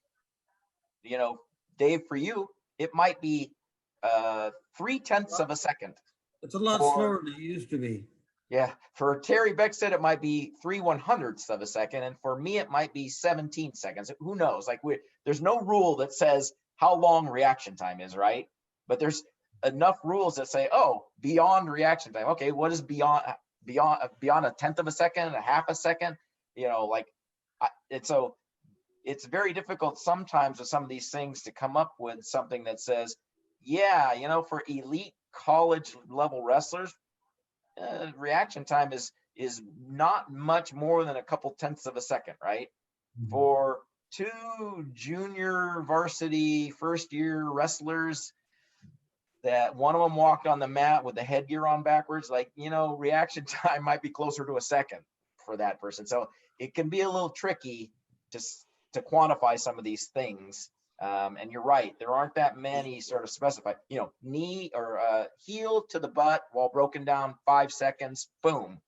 Dave, for you, it might be 0.3 of a second. It's a lot slower than it used to be. Yeah, for Terry Beckstead, it might be 3/100ths of a second, and for me, it might be 17 seconds. Who knows? Like, there's no rule that says how long reaction time is, right? But there's enough rules that say, oh, beyond reaction time. Okay, what is beyond 1/10 of a second, a half a second? And so it's very difficult sometimes with some of these things to come up with something that says, yeah, you know, for elite college level wrestlers, reaction time is not much more than a couple tenths of a second, right? For two junior varsity first year wrestlers, that one of them walked on the mat with the headgear on backwards, like, you know, reaction time might be closer to a second for that person. So it can be a little tricky to quantify some of these things. And you're right, there aren't that many sort of specified, you know, knee or heel to the butt while broken down 5 seconds, boom.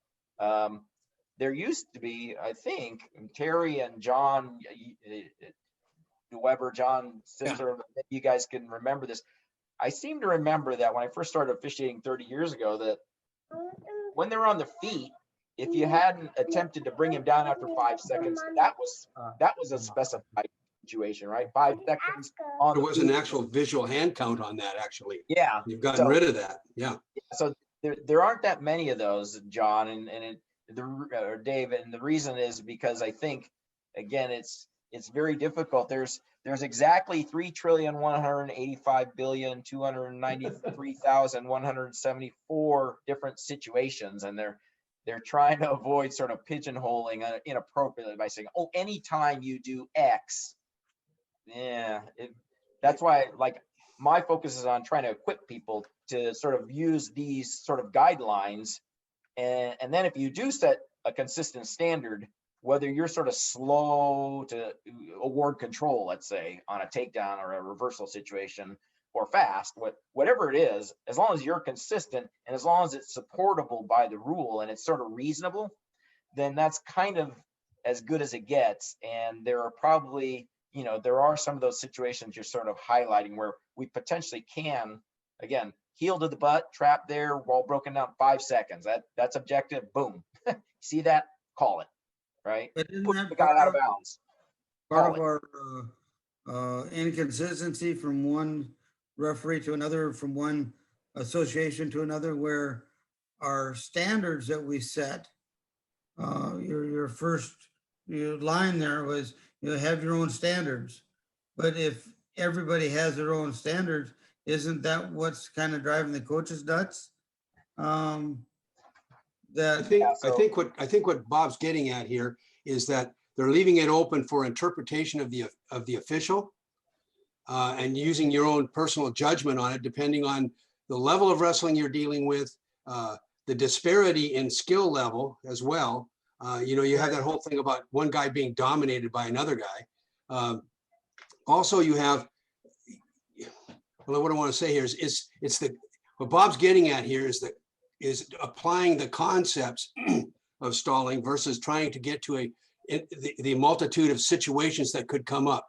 There used to be, I think, Terry and John Weber, John Sister, you guys can remember this. I seem to remember that when I first started officiating 30 years ago, that when they were on the feet, if you hadn't attempted to bring him down after 5 seconds, that was a specified situation, right? 5 seconds on There the was an feet. actual visual hand count on that, actually. Yeah. You've gotten rid of that. Yeah. So there aren't that many of those, John or Dave, and the reason is because I think, again, it's very difficult. There's exactly 3,185,293,174 different situations, and they're trying to avoid sort of pigeonholing inappropriately by saying, oh, anytime you do X. Yeah, that's why, like, my focus is on trying to equip people to sort of use these sort of guidelines. And then if you do set a consistent standard, whether you're sort of slow to award control, let's say, on a takedown or a reversal situation, or fast, whatever it is, as long as you're consistent and as long as it's supportable by the rule and it's sort of reasonable, then that's kind of as good as it gets. And there are probably, you know, there are some of those situations you're sort of highlighting where we potentially can, again, heel to the butt, trap there, while broken down 5 seconds. That's objective. Boom. See that? Call it. Right? But isn't Put that the guy out of bounds. part Call of our inconsistency from one referee to another, from one association to another, where our standards that we set, your first line there was, you have your own standards. But if everybody has their own standards, isn't that what's kind of driving the coaches nuts? I That think what Bob's getting at here is that they're leaving it open for interpretation of the official, and using your own personal judgment on it, depending on the level of wrestling you're dealing with, the disparity in skill level as well. You know, you have that whole thing about one guy being dominated by another guy. Also, you have, well, what I want to say here is what Bob's getting at here is applying the concepts of stalling versus trying to get to the multitude of situations that could come up.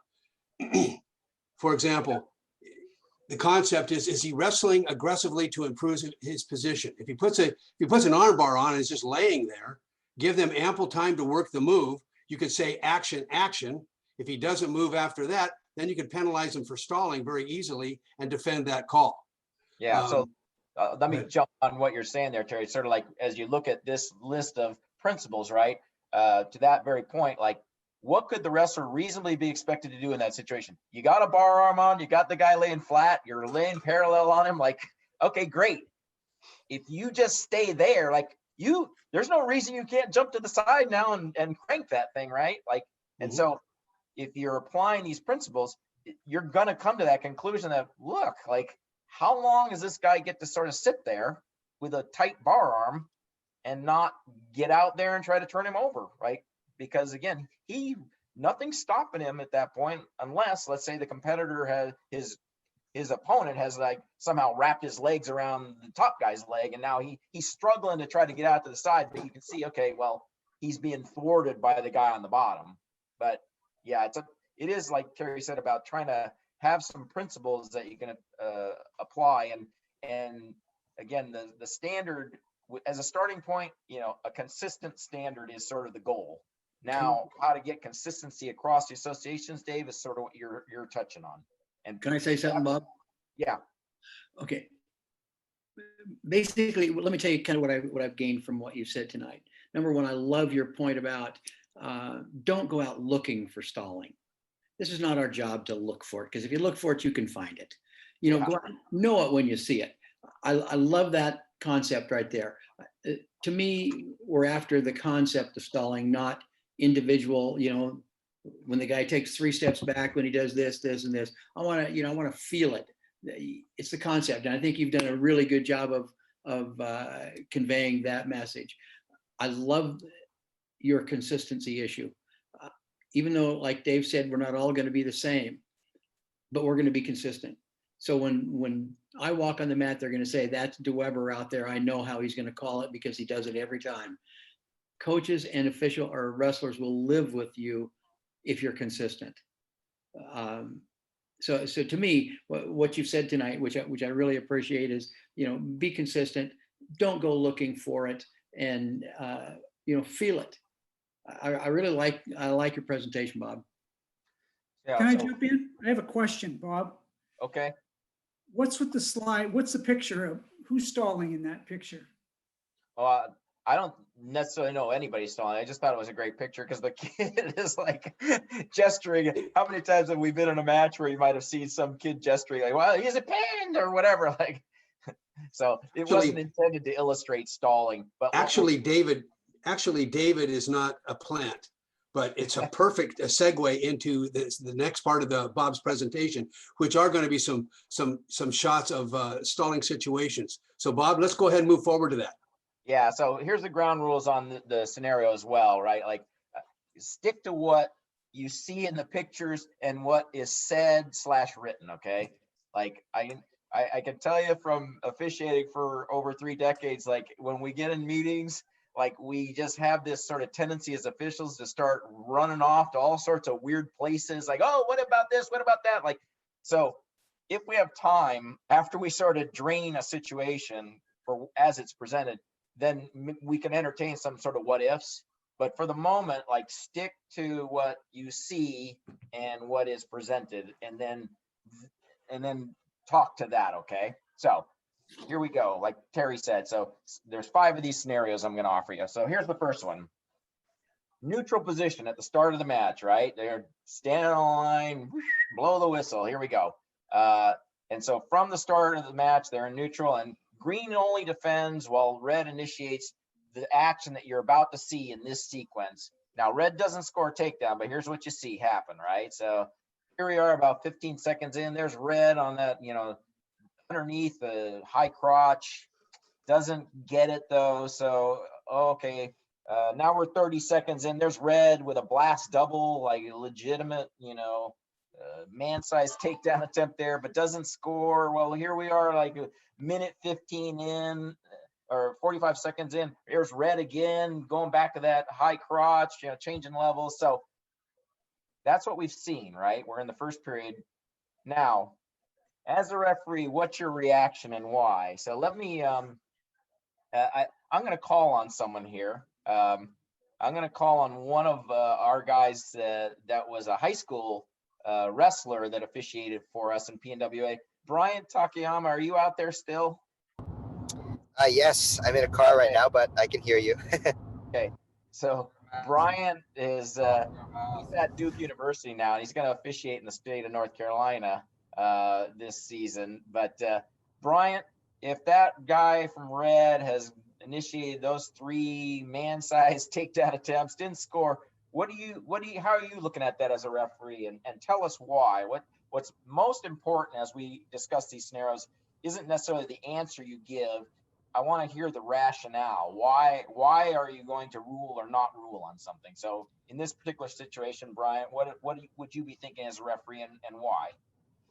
For example, the concept is he wrestling aggressively to improve his position? If he puts an armbar on and is just laying there, give them ample time to work the move. You could say action, action. If he doesn't move after that, then you could penalize him for stalling very easily and defend that call. Yeah. So let me jump on what you're saying there, Terry. Sort of like, as you look at this list of principles, right? To that very point, like, what could the wrestler reasonably be expected to do in that situation? You got a bar arm on, you got the guy laying flat, you're laying parallel on him. Like, okay, great. If you just stay there, like, there's no reason you can't jump to the side now and crank that thing, right? Like, and so if you're applying these principles, you're going to come to that conclusion that, look, like, how long does this guy get to sort of sit there with a tight bar arm and not get out there and try to turn him over, right? Because again, nothing's stopping him at that point, unless, let's say, the competitor has his opponent has like somehow wrapped his legs around the top guy's leg, and now he's struggling to try to get out to the side, but you can see, okay, well, he's being thwarted by the guy on the bottom. But yeah, it is like Terry said about trying to have some principles that you can apply, and again, the standard as a starting point, you know, a consistent standard is sort of the goal. Now, how to get consistency across the associations, Dave, is sort of what you're touching on. And Can I say something, Bob? Yeah. Okay. Basically, let me tell you kind of what I've gained from what you said tonight. Number one, I love your point about don't go out looking for stalling. this is not our job to look for it, because if you look for it, you can find it. You know, Yeah. go out, know it when you see it. I love that concept right there. To me, we're after the concept of stalling, not individual, you know, when the guy takes 3 steps back, when he does this, this, and this. I want to, you know, I want to feel it. It's the concept. And I think you've done a really good job of conveying that message. I love your consistency issue. Even though, like Dave said, we're not all going to be the same, but we're going to be consistent. So when I walk on the mat, they're going to say, that's DeWeber out there. I know how he's going to call it because he does it every time. Coaches and official or wrestlers will live with you if you're consistent. So to me, what you've said tonight, which I really appreciate, is, you know, be consistent. Don't go looking for it, and you know, feel it. I really like your presentation, Bob. Yeah, Can I so- jump in? I have a question, Bob. Okay. What's with the slide? What's the picture of? Who's stalling in that picture? I don't necessarily know anybody stalling. I just thought it was a great picture because the kid is like gesturing. How many times have we been in a match where you might have seen some kid gesturing like, well, he's a pinned or whatever? Like, so it wasn't intended to illustrate stalling. But Actually, David is not a plant, but it's a perfect segue into the next part of Bob's presentation, which are going to be some shots of stalling situations. So Bob, let's go ahead and move forward to that. yeah, so here's the ground rules on the scenario as well, right? Like, stick to what you see in the pictures and what is said / written. Okay, like I can tell you from officiating for over 3 decades, like when we get in meetings, like we just have this sort of tendency as officials to start running off to all sorts of weird places, like, oh, what about this? What about that? Like, so if we have time after we sort of drain a situation for as it's presented, then we can entertain some sort of what ifs. But for the moment, like, stick to what you see and what is presented, and then talk to that. Okay. So here we go. Like Terry said, so there's 5 of these scenarios I'm going to offer you. So here's the first one. Neutral position at the start of the match, right? They're standing on line, blow the whistle. Here we go. And so from the start of the match, they're in neutral, and green only defends while red initiates the action that you're about to see in this sequence. Now, red doesn't score a takedown, but here's what you see happen, right? So here we are about 15 seconds in. There's red on that, you know, underneath the high crotch. Doesn't get it though. So, okay. Now we're 30 seconds in. There's red with a blast double, like a legitimate, you know, man-sized takedown attempt there, but doesn't score. Well, here we are, like a minute 15 in, or 45 seconds in. There's red again, going back to that high crotch, you know, changing levels. So that's what we've seen, right? We're in the first period. Now, as a referee, what's your reaction and why? So let me, I'm going to call on someone here. I'm going to call on one of our guys that was a high school wrestler that officiated for us in PNWA. Brian Takayama, are you out there still? Yes, I'm in a car right now, but I can hear you. Okay, so Brian is he's at Duke University now, and he's going to officiate in the state of North Carolina this season. But Brian, if that guy from Red has initiated those 3 man-sized takedown attempts, didn't score, how are you looking at that as a referee? And tell us why. What's most important as we discuss these scenarios isn't necessarily the answer you give. I want to hear the rationale. Why are you going to rule or not rule on something? So in this particular situation, Brian, what would you be thinking as a referee, and why?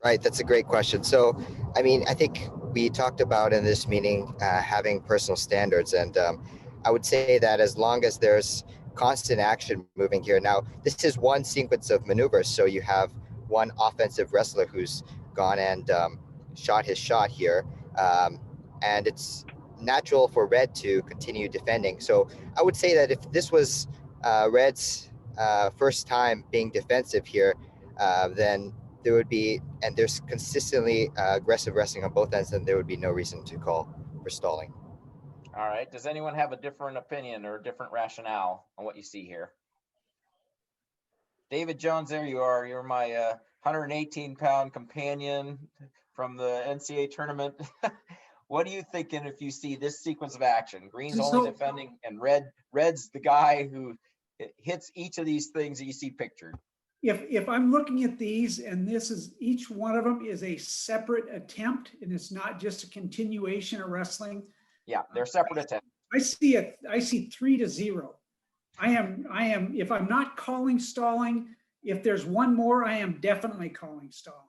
Right, that's a great question. So, I mean, I think we talked about in this meeting having personal standards, and I would say that as long as there's constant action moving here. Now, this is one sequence of maneuvers, so you have one offensive wrestler who's gone and shot his shot here, and it's natural for Red to continue defending. So I would say that if this was Red's first time being defensive here, then there would be, and there's consistently aggressive wrestling on both ends, then there would be no reason to call for stalling. All right. Does anyone have a different opinion or a different rationale on what you see here? David Jones, there you are. You're my 118-pound companion from the NCAA tournament. What are you thinking if you see this sequence of action? Green's only defending, and red's the guy who hits each of these things that you see pictured. If I'm looking at these and this is, each one of them is a separate attempt and it's not just a continuation of wrestling. Yeah, they're separate attempts. I see 3-0. I am, if I'm not calling stalling, if there's one more, I am definitely calling stalling.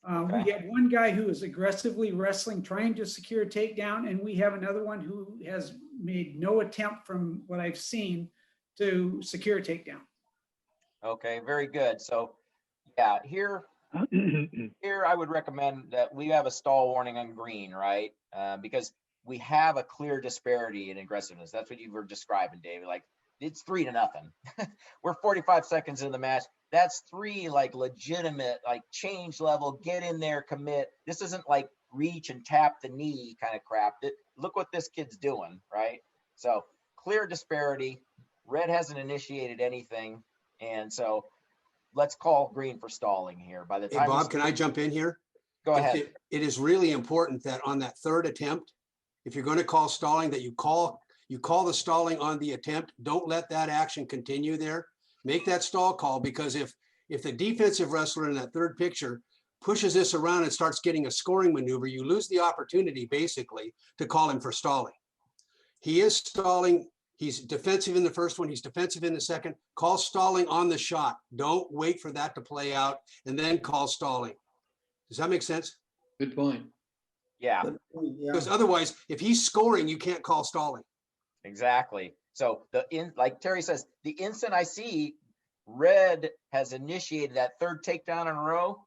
Okay. We have one guy who is aggressively wrestling, trying to secure a takedown, and we have another one who has made no attempt from what I've seen to secure a takedown. Okay, very good. So yeah, here I would recommend that we have a stall warning on green, right? Because we have a clear disparity in aggressiveness. That's what you were describing, David. Like, it's 3-0. We're 45 seconds in the match. That's 3 like legitimate, like change level, get in there, commit. This isn't like reach and tap the knee kind of crap. Look what this kid's doing, right? So clear disparity. Red hasn't initiated anything. And so let's call green for stalling here. By the time Hey, Bob, can I jump in here? Go ahead. It is really important that on that third attempt, if you're going to call stalling, that you call the stalling on the attempt. Don't let that action continue there. Make that stall call, because if the defensive wrestler in that third picture pushes this around and starts getting a scoring maneuver, you lose the opportunity basically to call him for stalling. He is stalling. He's defensive in the first one. He's defensive in the second. Call stalling on the shot. Don't wait for that to play out and then call stalling. Does that make sense? Good point. Yeah, Because otherwise, if he's scoring, you can't call stalling. exactly. So like Terry says, the instant I see red has initiated that third takedown in a row,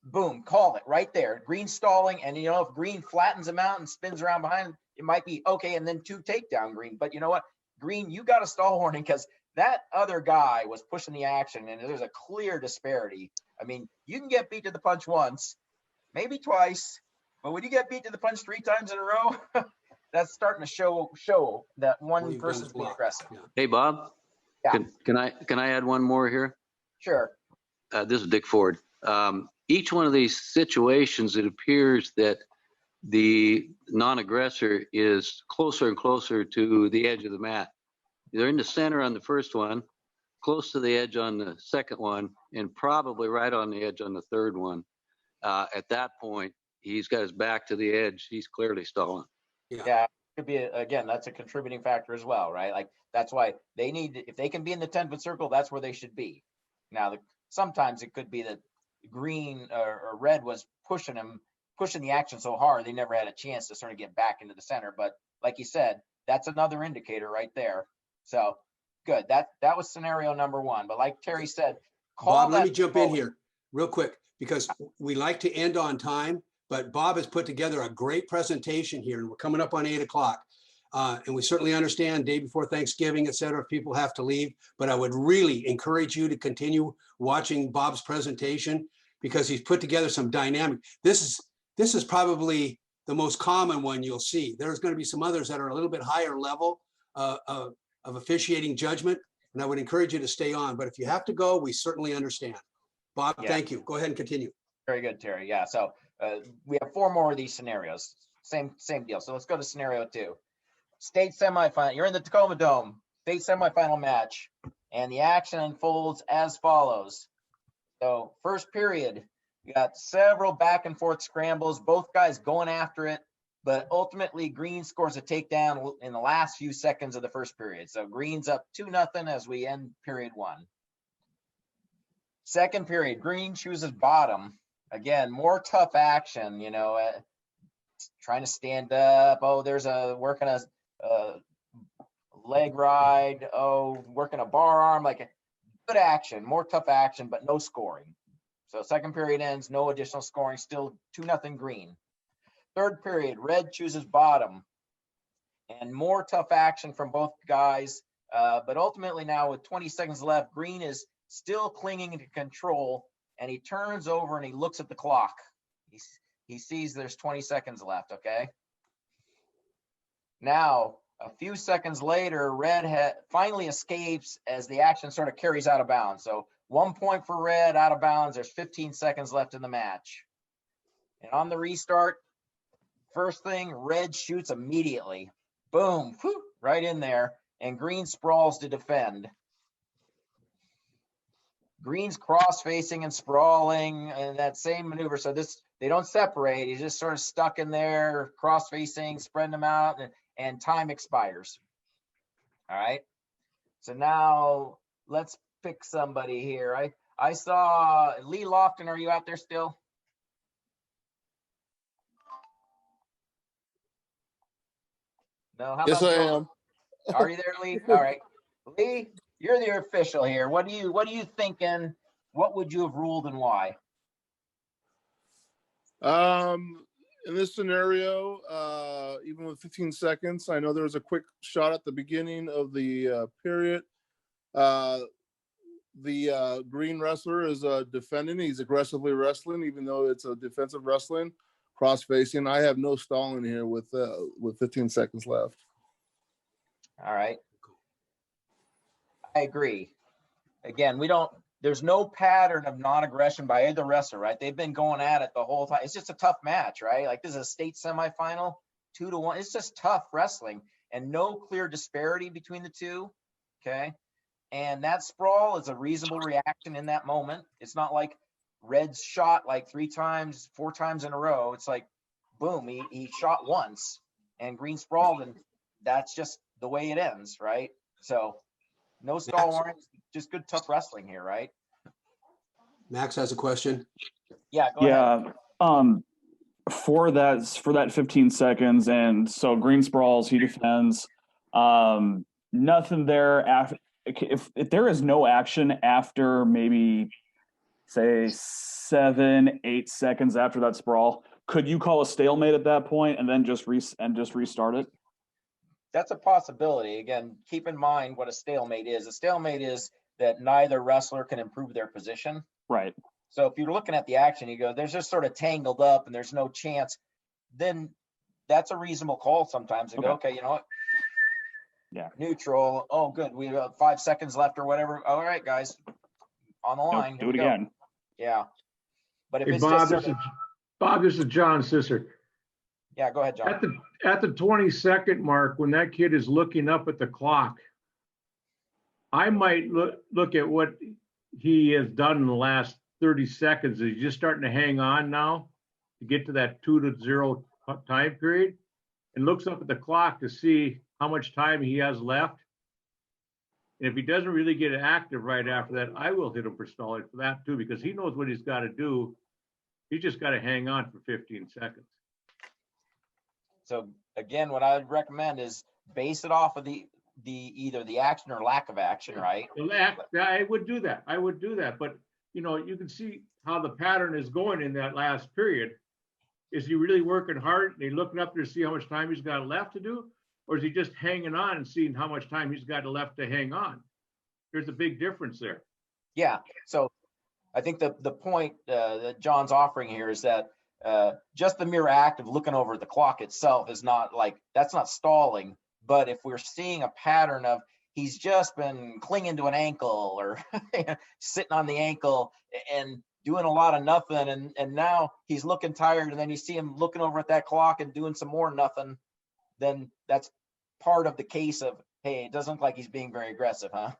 boom, call it right there. Green stalling, and if green flattens him out and spins around behind him, it might be okay, and then 2 takedown green. But you know what? Green, you got a stall warning, because that other guy was pushing the action, and there's a clear disparity. I mean, you can get beat to the punch once, maybe twice, but when you get beat to the punch 3 times in a row, that's starting to show that one person's being aggressive. Yeah. Hey, Bob, Yeah. can I add one more here? Sure. This is Dick Ford. Each one of these situations, it appears that the non-aggressor is closer and closer to the edge of the mat. They're in the center on the first one, close to the edge on the second one, and probably right on the edge on the third one. At that point, he's got his back to the edge. He's clearly stalling. Yeah, could be, again, that's a contributing factor as well, right? Like, that's why they need, if they can be in the 10-foot circle, that's where they should be. Now, sometimes it could be that green or red was pushing the action so hard, they never had a chance to sort of get back into the center. But like you said, that's another indicator right there. So good. That was scenario number 1. But like Terry said, Bob, let me jump in here real quick, because we like to end on time, but Bob has put together a great presentation here, and we're coming up on 8 o'clock. And we certainly understand day before Thanksgiving, et cetera, if people have to leave, but I would really encourage you to continue watching Bob's presentation, because he's put together some dynamic. This is probably the most common one you'll see. There's going to be some others that are a little bit higher level of officiating judgment, and I would encourage you to stay on. But if you have to go, we certainly understand. Bob, Thank you. Go ahead and continue. Very good, Terry. Yeah. So we have 4 more of these scenarios. Same deal. So let's go to scenario 2. State semifinal. You're in the Tacoma Dome. State semifinal match, and the action unfolds as follows. So first period, you got several back and forth scrambles, both guys going after it, but ultimately green scores a takedown in the last few seconds of the first period. So green's up 2-0 as we end period 1. Second period, green chooses bottom. Again, more tough action, trying to stand up. Oh, there's working a leg ride. Oh, working a bar arm, like good action, more tough action, but no scoring. So second period ends, no additional scoring, still 2-0 green. Third period, red chooses bottom, and more tough action from both guys. But ultimately now with 20 seconds left, green is still clinging to control, and he turns over and he looks at the clock. He sees there's 20 seconds left, okay? Now, a few seconds later, red finally escapes as the action sort of carries out of bounds. So 1 point for red, out of bounds. There's 15 seconds left in the match. And on the restart, first thing, red shoots immediately. Boom, whew, right in there. And green sprawls to defend. Green's cross-facing and sprawling and that same maneuver. So they don't separate. He's just sort of stuck in there, cross-facing, spreading them out, and time expires. All right. So now let's pick somebody here. I saw Lee Lofton. Are you out there still? No. How Yes, about I Bill? am. Are you there, Lee? All right. Lee, you're the official here. What are you thinking? What would you have ruled and why? In this scenario, even with 15 seconds, I know there was a quick shot at the beginning of the period. The green wrestler is defending. He's aggressively wrestling, even though it's a defensive wrestling, cross-facing. I have no stalling here with 15 seconds left. All right. I agree. Again, there's no pattern of non-aggression by either wrestler, right? They've been going at it the whole time. It's just a tough match, right? Like this is a state semifinal, 2-1. It's just tough wrestling and no clear disparity between the two. Okay. And that sprawl is a reasonable reaction in that moment. It's not like red's shot like 3 times, 4 times in a row. It's like, boom, he shot once and green sprawled, and that's just the way it ends, right? So no stall warnings, just good tough wrestling here, right? Max has a question. Yeah, go ahead. For that 15 seconds, and so green sprawls, he defends. Nothing there after. If there is no action after maybe say 7-8 seconds after that sprawl, could you call a stalemate at that point and then just restart it? That's a possibility. Again, keep in mind what a stalemate is. A stalemate is that neither wrestler can improve their position. Right. So if you're looking at the action, you go, there's just sort of tangled up and there's no chance, then that's a reasonable call sometimes. Go, okay, you know what? Yeah. Neutral. Oh, good. We have 5 seconds left or whatever. All right, guys, on the line. Do it again. Yeah. But if Hey, it's Bob, just this is John Sisser. yeah, go ahead, John. At the 20-second mark, when that kid is looking up at the clock, I might look at what he has done in the last 30 seconds. He's just starting to hang on now to get to that 2-0 time period, and looks up at the clock to see how much time he has left. And if he doesn't really get active right after that, I will hit him for stalling for that too, because he knows what he's got to do. He's just got to hang on for 15 seconds. So again, what I would recommend is base it off of the either the action or lack of action, right? I would do that. But you know, you can see how the pattern is going in that last period. Is he really working hard and he looking up there to see how much time he's got left to do? Or is he just hanging on and seeing how much time he's got left to hang on? There's a big difference there. Yeah. So I think the point that John's offering here is that just the mere act of looking over at the clock itself is not like, that's not stalling. But if we're seeing a pattern of he's just been clinging to an ankle or sitting on the ankle and doing a lot of nothing, and now he's looking tired, and then you see him looking over at that clock and doing some more nothing, then that's part of the case of, hey, it doesn't look like he's being very aggressive, huh?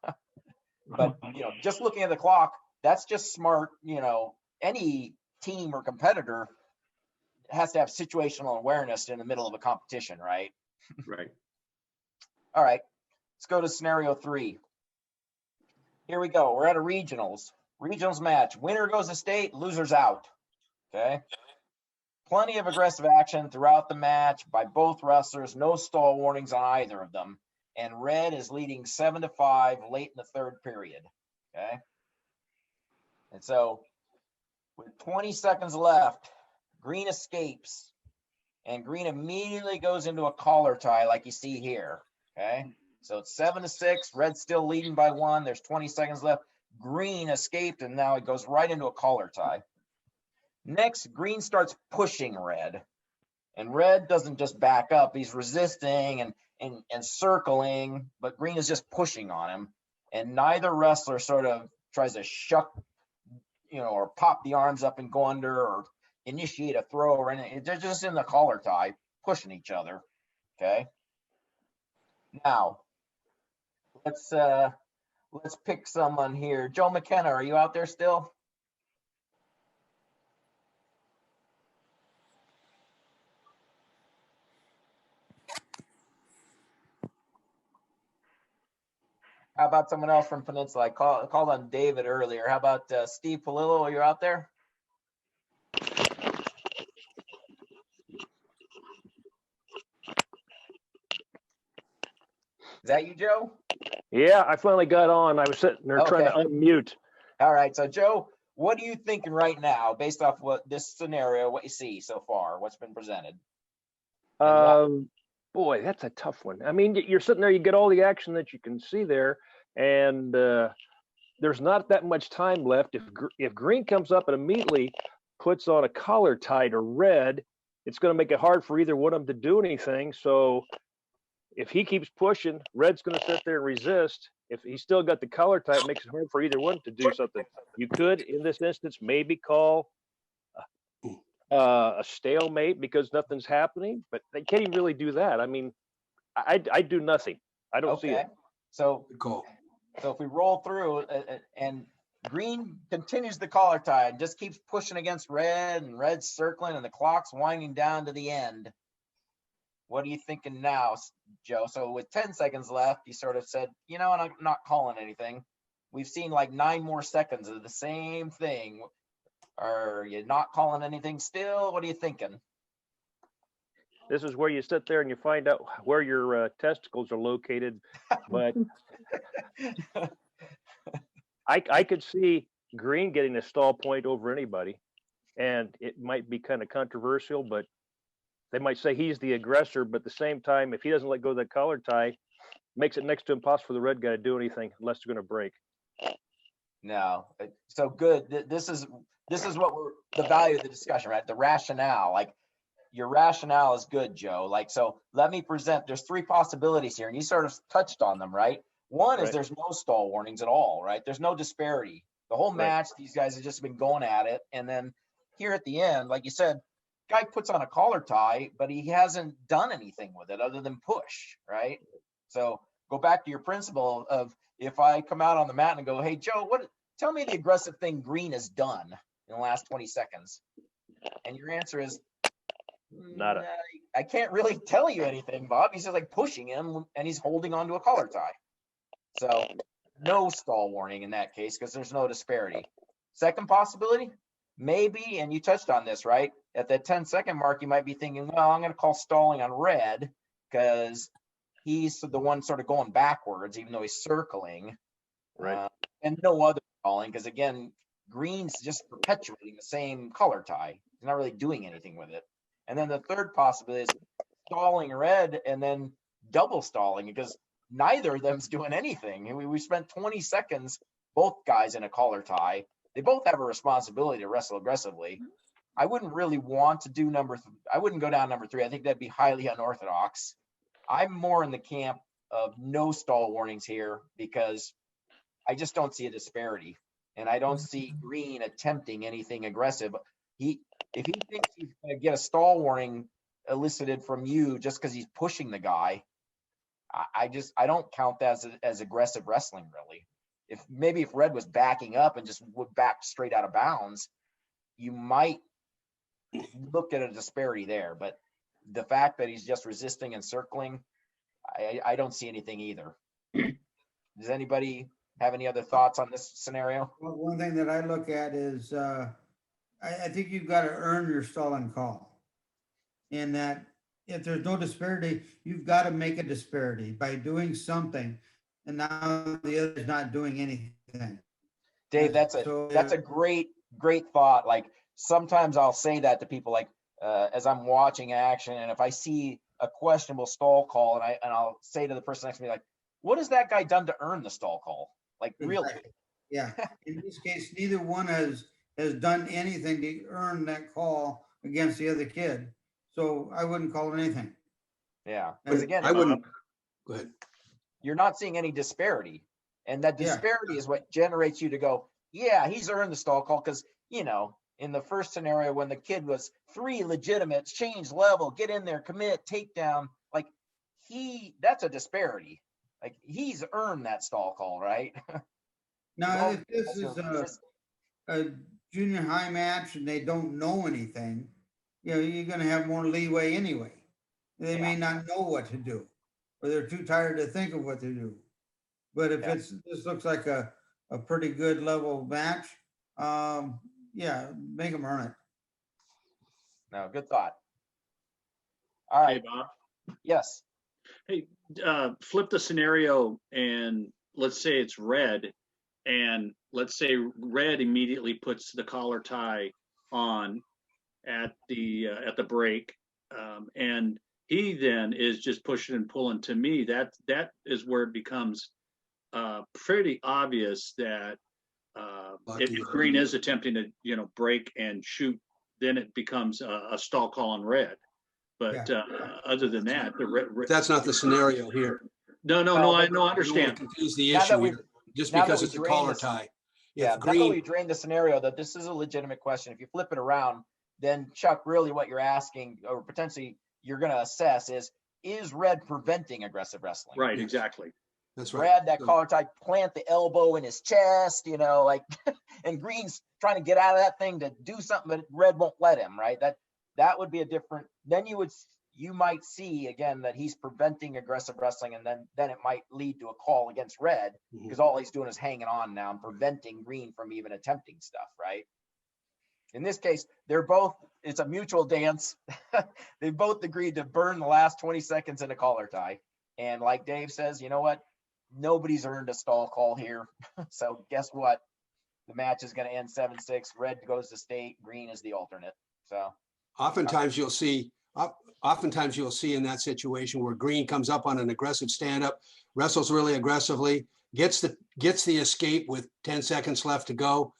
But, you know, just looking at the clock, that's just smart. You know, any team or competitor has to have situational awareness in the middle of a competition, right? Right. All right, let's go to scenario 3. Here we go. We're at a regionals match. Winner goes to state, losers out. Okay. Plenty of aggressive action throughout the match by both wrestlers. No stall warnings on either of them. And red is leading 7-5 late in the third period. Okay. And so with 20 seconds left, green escapes and green immediately goes into a collar tie like you see here. Okay. So it's 7-6, red still leading by 1. There's 20 seconds left. Green escaped and now it goes right into a collar tie. Next, green starts pushing red, and red doesn't just back up. He's resisting and circling, but green is just pushing on him. And neither wrestler sort of tries to shuck, or pop the arms up and go under, or initiate a throw or anything. They're just in the collar tie, pushing each other. Okay. Now, let's pick someone here. Joe McKenna, are you out there still? How about someone else from Peninsula? I called on David earlier. How about Steve Palillo? Are you out there? Is that you, Joe? Yeah, I finally got on. I was sitting there trying to unmute. All right. So, Joe, what are you thinking right now based off what this scenario, what you see so far, what's been presented? Boy, that's a tough one. I mean, you're sitting there, you get all the action that you can see there, and there's not that much time left. If green comes up and immediately puts on a collar tie to red, it's going to make it hard for either one of them to do anything. So if he keeps pushing, red's going to sit there and resist. If he's still got the collar tie, it makes it hard for either one to do something. You could, in this instance, maybe call a stalemate because nothing's happening, but they can't even really do that. I mean, I do nothing. I don't see it. So Cool. So if we roll through and green continues the collar tie and just keeps pushing against red, and red's circling and the clock's winding down to the end. What are you thinking now, Joe? So with 10 seconds left, you sort of said, I'm not calling anything. We've seen like 9 more seconds of the same thing. Are you not calling anything still? What are you thinking? This is where you sit there and you find out where your testicles are located. But I could see green getting a stall point over anybody. And it might be kind of controversial, but they might say he's the aggressor. But at the same time, if he doesn't let go of that collar tie, makes it next to impossible for the red guy to do anything unless they're going to break. No. So good. This is what the value of the discussion, right? The rationale. Like, your rationale is good, Joe. Like, so let me present, there's 3 possibilities here, and you sort of touched on them, right? One is there's no stall warnings at all, right? There's no disparity. The whole match, these guys have just been going at it. And then here at the end, like you said, guy puts on a collar tie, but he hasn't done anything with it other than push, right? So go back to your principle of, if I come out on the mat and go, hey, Joe, tell me the aggressive thing green has done in the last 20 seconds. And your answer is, Nada. I can't really tell you anything, Bob. He's just like pushing him and he's holding onto a collar tie. So no stall warning in that case because there's no disparity. Second possibility, maybe, and you touched on this, right? At that 10-second mark, you might be thinking, well, I'm going to call stalling on red because he's the one sort of going backwards, even though he's circling. Right. And no other stalling because, again, green's just perpetuating the same collar tie. He's not really doing anything with it. And then the third possibility is stalling red and then double stalling because neither of them's doing anything. We spent 20 seconds, both guys in a collar tie. They both have a responsibility to wrestle aggressively. I wouldn't really want to do I wouldn't go down number 3. I think that'd be highly unorthodox. I'm more in the camp of no stall warnings here because I just don't see a disparity. And I don't see green attempting anything aggressive. If he thinks he's going to get a stall warning elicited from you just because he's pushing the guy, I don't count that as aggressive wrestling, really. If red was backing up and just would back straight out of bounds, you might look at a disparity there. But the fact that he's just resisting and circling, I don't see anything either. Does anybody have any other thoughts on this scenario? Well, one thing that I look at is I think you've got to earn your stalling call. In that, if there's no disparity, you've got to make a disparity by doing something. And now the other's not doing anything. Dave, that's a great thought. Like, sometimes I'll say that to people, like, as I'm watching action, and if I see a questionable stall call, and I'll say to the person next to me, like, what has that guy done to earn the stall call? Like, really? Yeah. In this case, neither one has done anything to earn that call against the other kid. So I wouldn't call it anything. Yeah. Because again, I wouldn't. Go ahead. You're not seeing any disparity. And that Yeah. disparity is what generates you to go, yeah, he's earned the stall call. Cause you know, in the first scenario, when the kid was 3 legitimate, change level, get in there, commit, takedown, like that's a disparity. Like he's earned that stall call, right? Now, Well, if this that's is your- a junior high match and they don't know anything, you know, you're gonna have more leeway anyway. They may not know what to do, or they're too tired to think of what to do. But if Yeah. this looks like a pretty good level match, yeah, make them earn it. No, good thought. All Hey, right. Bob. Yes. Hey, flip the scenario and let's say it's red, and let's say red immediately puts the collar tie on at the break, and he then is just pushing and pulling. To me, that is where it becomes pretty obvious that if green is attempting to, you know, break and shoot, then it becomes a stall call on red. But other than that, the red, That's not the scenario here. no, I I understand. confuse the Now that issue we've- here, just now that because we it's a drained collar this- tie. Yeah, If now that we green, drained the scenario, that this is a legitimate question. If you flip it around, then Chuck, really what you're asking, or potentially you're going to assess is red preventing aggressive wrestling? Right, Yes. exactly. that's right. Brad, that So- collar tie, plant the elbow in his chest, you know, like, and Green's trying to get out of that thing to do something, but red won't let him, right? That would be a different, then you might see again that he's preventing aggressive wrestling, and then it might lead to a call against red, Mhm. because all he's doing is hanging on now and preventing Green from even attempting stuff, right? In this case, it's a mutual dance. They both agreed to burn the last 20 seconds in a collar tie. And like Dave says, you know what? Nobody's earned a stall call here. So guess what? The match is going to end 7-6. Red goes to state. Green is the alternate. So Oftentimes you'll see in that situation where green comes up on an aggressive stand-up, wrestles really aggressively, gets the escape with 10 seconds left to go,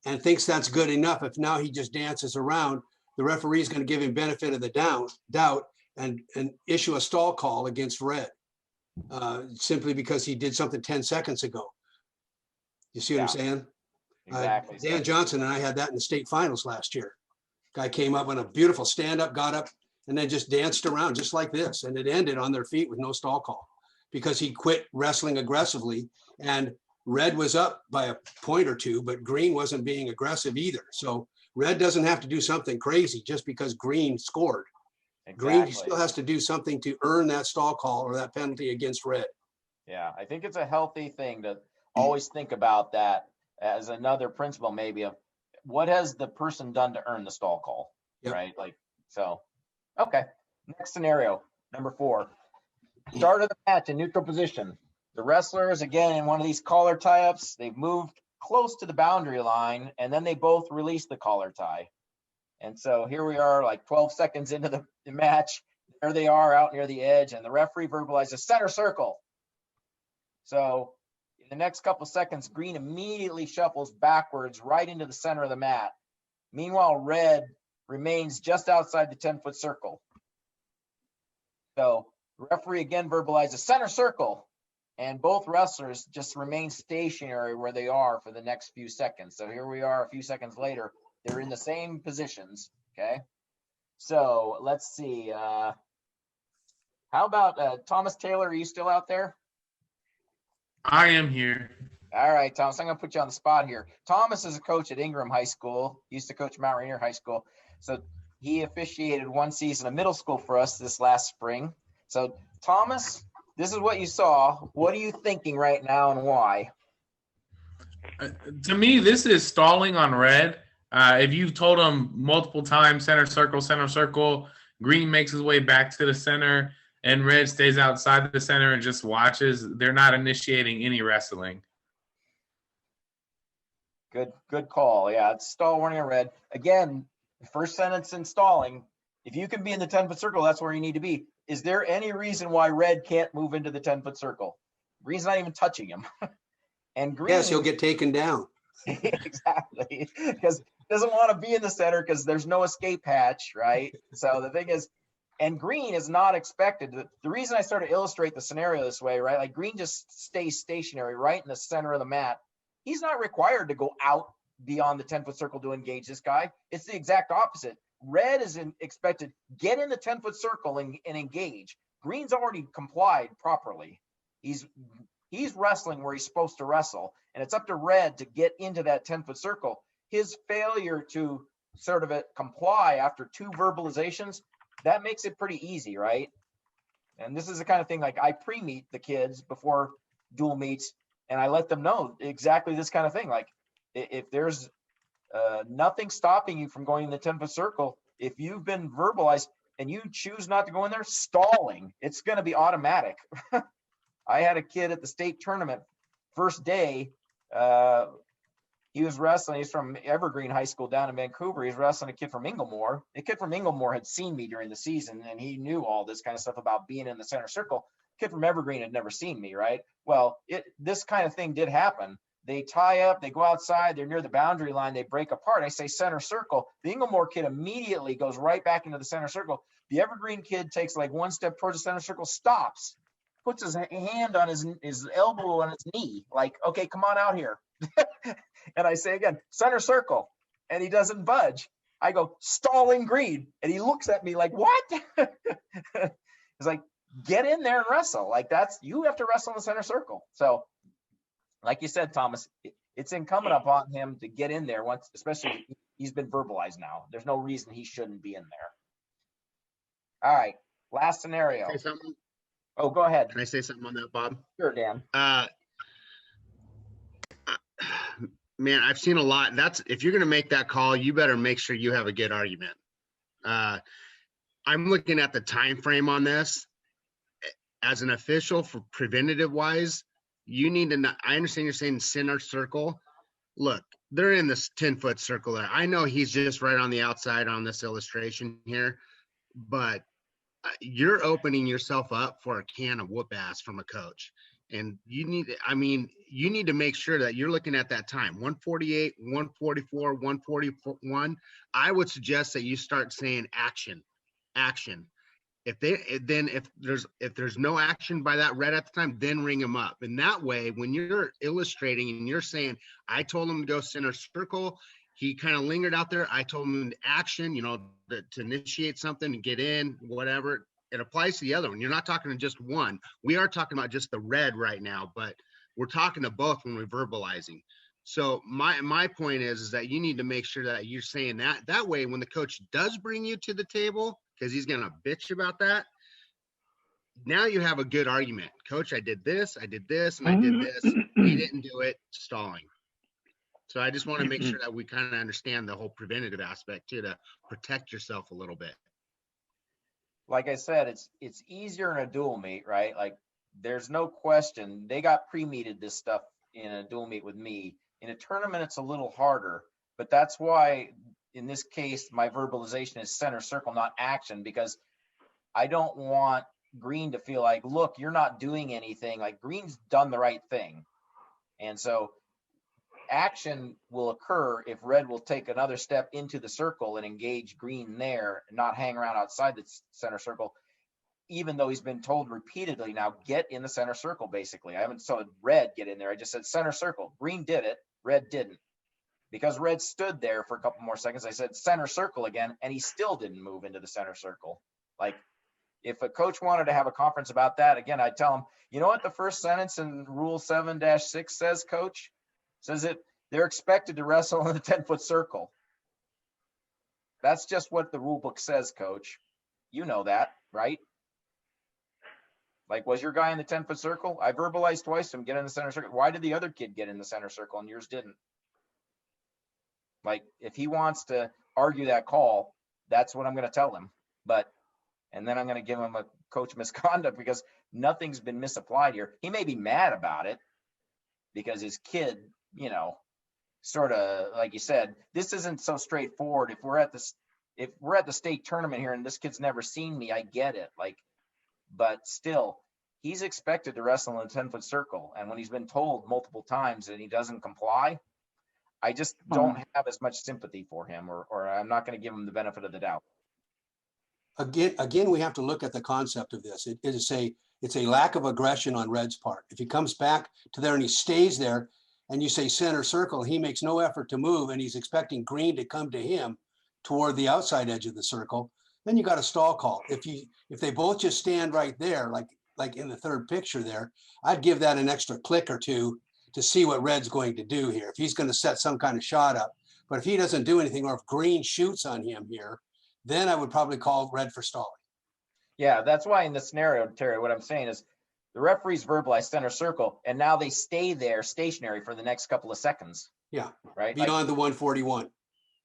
and thinks that's good enough. If now he just dances around, the referee is going to give him benefit of the doubt and issue a stall call against red, simply because he did something 10 seconds ago. You see what I'm saying? exactly. Dan Johnson and I had that in the state finals last year. Guy came up on a beautiful stand-up, got up, and then just danced around just like this. And it ended on their feet with no stall call because he quit wrestling aggressively. And red was up by a point or two, but green wasn't being aggressive either. So red doesn't have to do something crazy just because green scored. Green Exactly. still has to do something to earn that stall call or that penalty against red. Yeah, I think it's a healthy thing to always think about that as another principle, maybe, of what has the person done to earn the stall call, Yep. right? Like, so, okay. Next scenario, number 4. Start of the match in neutral position. The wrestler is again in one of these collar tie-ups. They've moved close to the boundary line, and then they both release the collar tie. And so here we are, like 12 seconds into the match. There they are out near the edge, and the referee verbalizes center circle. So in the next couple seconds, green immediately shuffles backwards right into the center of the mat. Meanwhile, red remains just outside the 10-foot circle. So the referee again verbalizes center circle, and both wrestlers just remain stationary where they are for the next few seconds. So here we are a few seconds later. They're in the same positions, okay? So let's see. How about Thomas Taylor? Are you still out there? I am here. All right, Thomas, I'm going to put you on the spot here. Thomas is a coach at Ingram High School. He used to coach Mount Rainier High School. So he officiated one season of middle school for us this last spring. So Thomas, this is what you saw. What are you thinking right now and why? To me, this is stalling on red. If you've told him multiple times, center circle, green makes his way back to the center, and red stays outside the center and just watches, they're not initiating any wrestling. Good call. Yeah, it's stall warning on red. Again, the first sentence in stalling, if you can be in the 10-foot circle, that's where you need to be. Is there any reason why red can't move into the 10-foot circle? Green's not even touching him. And green, Yes, he'll get taken down. exactly, because doesn't want to be in the center because there's no escape hatch, right? So the thing is, And green is not expected. The reason I started to illustrate the scenario this way, right? Like green just stays stationary right in the center of the mat. He's not required to go out beyond the 10-foot circle to engage this guy. It's the exact opposite. Red is expected, get in the 10-foot circle and engage. Green's already complied properly. He's wrestling where he's supposed to wrestle, and it's up to red to get into that 10-foot circle. His failure to sort of comply after 2 verbalizations, that makes it pretty easy, right? And this is the kind of thing, like I pre-meet the kids before dual meets, and I let them know exactly this kind of thing. Like if there's nothing stopping you from going in the 10-foot circle, if you've been verbalized and you choose not to go in there, stalling, it's going to be automatic. I had a kid at the state tournament, first day, he was wrestling. He's from Evergreen High School down in Vancouver. He's wrestling a kid from Inglemoor. The kid from Inglemoor had seen me during the season, and he knew all this kind of stuff about being in the center circle. The kid from Evergreen had never seen me, right? Well, this kind of thing did happen. They tie up, they go outside, they're near the boundary line, they break apart. I say center circle. The Inglemoor kid immediately goes right back into the center circle. The Evergreen kid takes like 1 step towards the center circle, stops, puts his hand on his elbow on his knee, like, okay, come on out here. And I say again, center circle, and he doesn't budge. I go, stalling green, and he looks at me like, what? It's like, get in there and wrestle. Like you have to wrestle in the center circle. So like you said, Thomas, it's incumbent upon him to get in there once, especially he's been verbalized now. There's no reason he shouldn't be in there. All right, last scenario. Say something? Oh, go ahead. Can I say something on that, Bob? Sure, Dan. Man, I've seen a lot. If you're going to make that call, you better make sure you have a good argument. I'm looking at the time frame on this. As an official, for preventative wise, you need to. I understand you're saying center circle. Look, they're in this 10-foot circle there. I know he's just right on the outside on this illustration here, but you're opening yourself up for a can of whoop ass from a coach. And you need to make sure that you're looking at that time, 148, 144, 141. I would suggest that you start saying action. If there's no action by that red at the time, then ring them up. And that way, when you're illustrating and you're saying, I told him to go center circle, he kind of lingered out there. I told him action, to initiate something and get in, whatever. It applies to the other one. You're not talking to just one. We are talking about just the red right now, but we're talking to both when we're verbalizing. So my point is that you need to make sure that you're saying that way when the coach does bring you to the table, because he's going to bitch about that. Now you have a good argument. Coach, I did this, and I did this. He didn't do it, stalling. So I just want to make sure that we kind of understand the whole preventative aspect too, to protect yourself a little bit. Like I said, it's easier in a dual meet, right? Like there's no question they got pre-meeted this stuff in a dual meet with me. In a tournament, it's a little harder, but that's why in this case, my verbalization is center circle, not action, because I don't want green to feel like, look, you're not doing anything. Like green's done the right thing. And so action will occur if red will take another step into the circle and engage green there and not hang around outside the center circle, even though he's been told repeatedly, now get in the center circle. Basically, I haven't said red get in there. I just said center circle. Green did it, red didn't. Because red stood there for a couple more seconds, I said center circle again, and he still didn't move into the center circle. Like if a coach wanted to have a conference about that, again, I'd tell him, you know what the first sentence in rule 7-6 says, coach? Says that they're expected to wrestle in the 10-foot circle. That's just what the rule book says, coach. You know that, right? Like, was your guy in the 10-foot circle? I verbalized twice to him, get in the center circle. Why did the other kid get in the center circle and yours didn't? Like, if he wants to argue that call, that's what I'm going to tell him. And then I'm going to give him a coach misconduct because nothing's been misapplied here. He may be mad about it because his kid, sort of, like you said, this isn't so straightforward. If we're at the state tournament here and this kid's never seen me, I get it. But still, he's expected to wrestle in a 10-foot circle. And when he's been told multiple times that he doesn't comply, I just don't have as much sympathy for him, or I'm not going to give him the benefit of the doubt. again, we have to look at the concept of this. It's a lack of aggression on red's part. If he comes back to there and he stays there and you say center circle, he makes no effort to move and he's expecting green to come to him toward the outside edge of the circle, then you got a stall call. If they both just stand right there, like in the third picture there, I'd give that an extra click or two to see what red's going to do here. If he's going to set some kind of shot up, but if he doesn't do anything, or if green shoots on him here, then I would probably call red for stalling. Yeah, that's why in this scenario, Terry, what I'm saying is the referees verbalize center circle, and now they stay there stationary for the next couple of seconds. Yeah, right. Beyond the 141.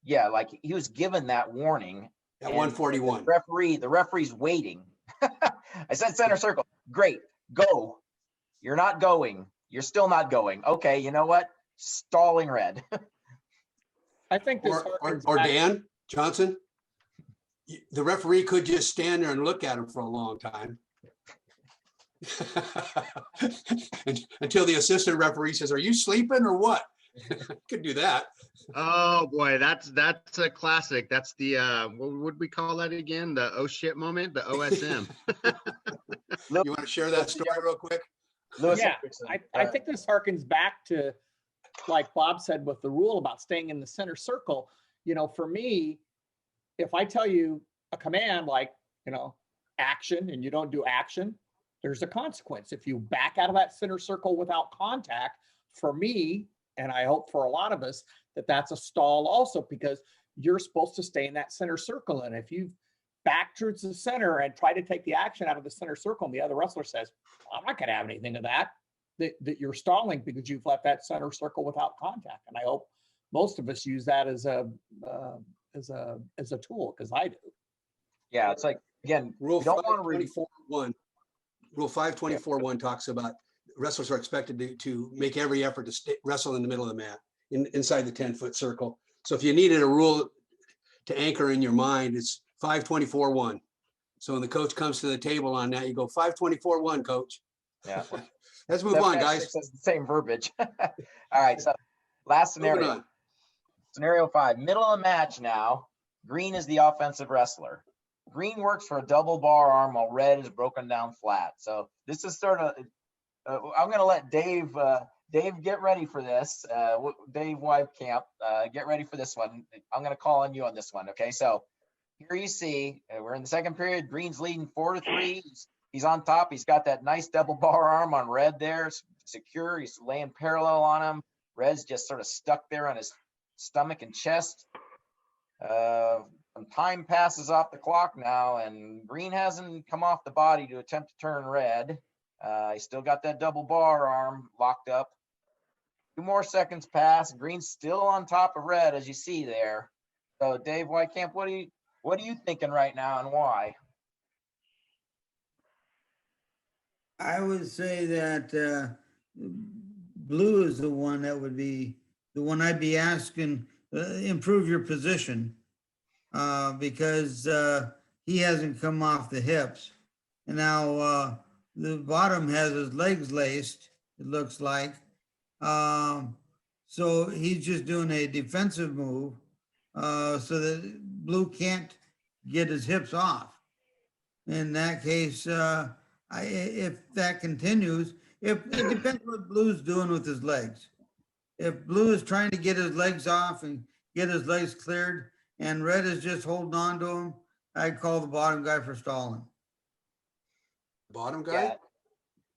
Yeah, like he was given that warning. At 141. The referee's waiting. I said center circle. Great, go. You're not going. You're still not going. Okay, you know what? Stalling red. I think this or Dan Johnson, the referee could just stand there and look at him for a long time until the assistant referee says, "Are you sleeping or what?" Could do that. Oh boy, that's a classic. That's the what would we call that again? The oh shit moment, the OSM. You want to share that story real quick? Yeah, I think this harkens back to, like Bob said, with the rule about staying in the center circle. You know, for me, if I tell you a command like, you know, action, and you don't do action, there's a consequence. If you back out of that center circle without contact, for me, and I hope for a lot of us, that's a stall also, because you're supposed to stay in that center circle. And if you back towards the center and try to take the action out of the center circle, and the other wrestler says, I'm not going to have anything of that you're stalling because you've left that center circle without contact. And I hope most of us use that as a tool, because I do. Yeah, it's like, again, Rule 524.1. Rule 524.1 talks about wrestlers are expected to make every effort to wrestle in the middle of the mat, inside the 10-foot circle. So if you needed a rule to anchor in your mind, it's 524.1. So when the coach comes to the table on that, you go 524.1, coach. Yeah. Let's move on, guys. It's the same verbiage. All right, so last scenario. Scenario 5, middle of the match now. Green is the offensive wrestler. Green works for a double bar arm while red is broken down flat. So this is sort of, I'm going to let Dave get ready for this. Dave Wivecamp, get ready for this one. I'm going to call on you on this one. Okay, so here you see we're in the second period. Green's leading 4-3. He's on top. He's got that nice double bar arm on red there, secure. He's laying parallel on him. Red's just sort of stuck there on his stomach and chest. Some time passes off the clock now, and Green hasn't come off the body to attempt to turn red. He's still got that double bar arm locked up. 2 more seconds pass. Green's still on top of red, as you see there. So, Dave Whitecamp, what are you thinking right now, and why? I would say that blue is the one that would be the one I'd be asking, improve your position, because he hasn't come off the hips. And now the bottom has his legs laced, it looks like. So he's just doing a defensive move so that blue can't get his hips off. In that case, if that continues, it depends what blue's doing with his legs. If blue is trying to get his legs off and get his legs cleared, and red is just holding on to him, I'd call the bottom guy for stalling. Bottom guy?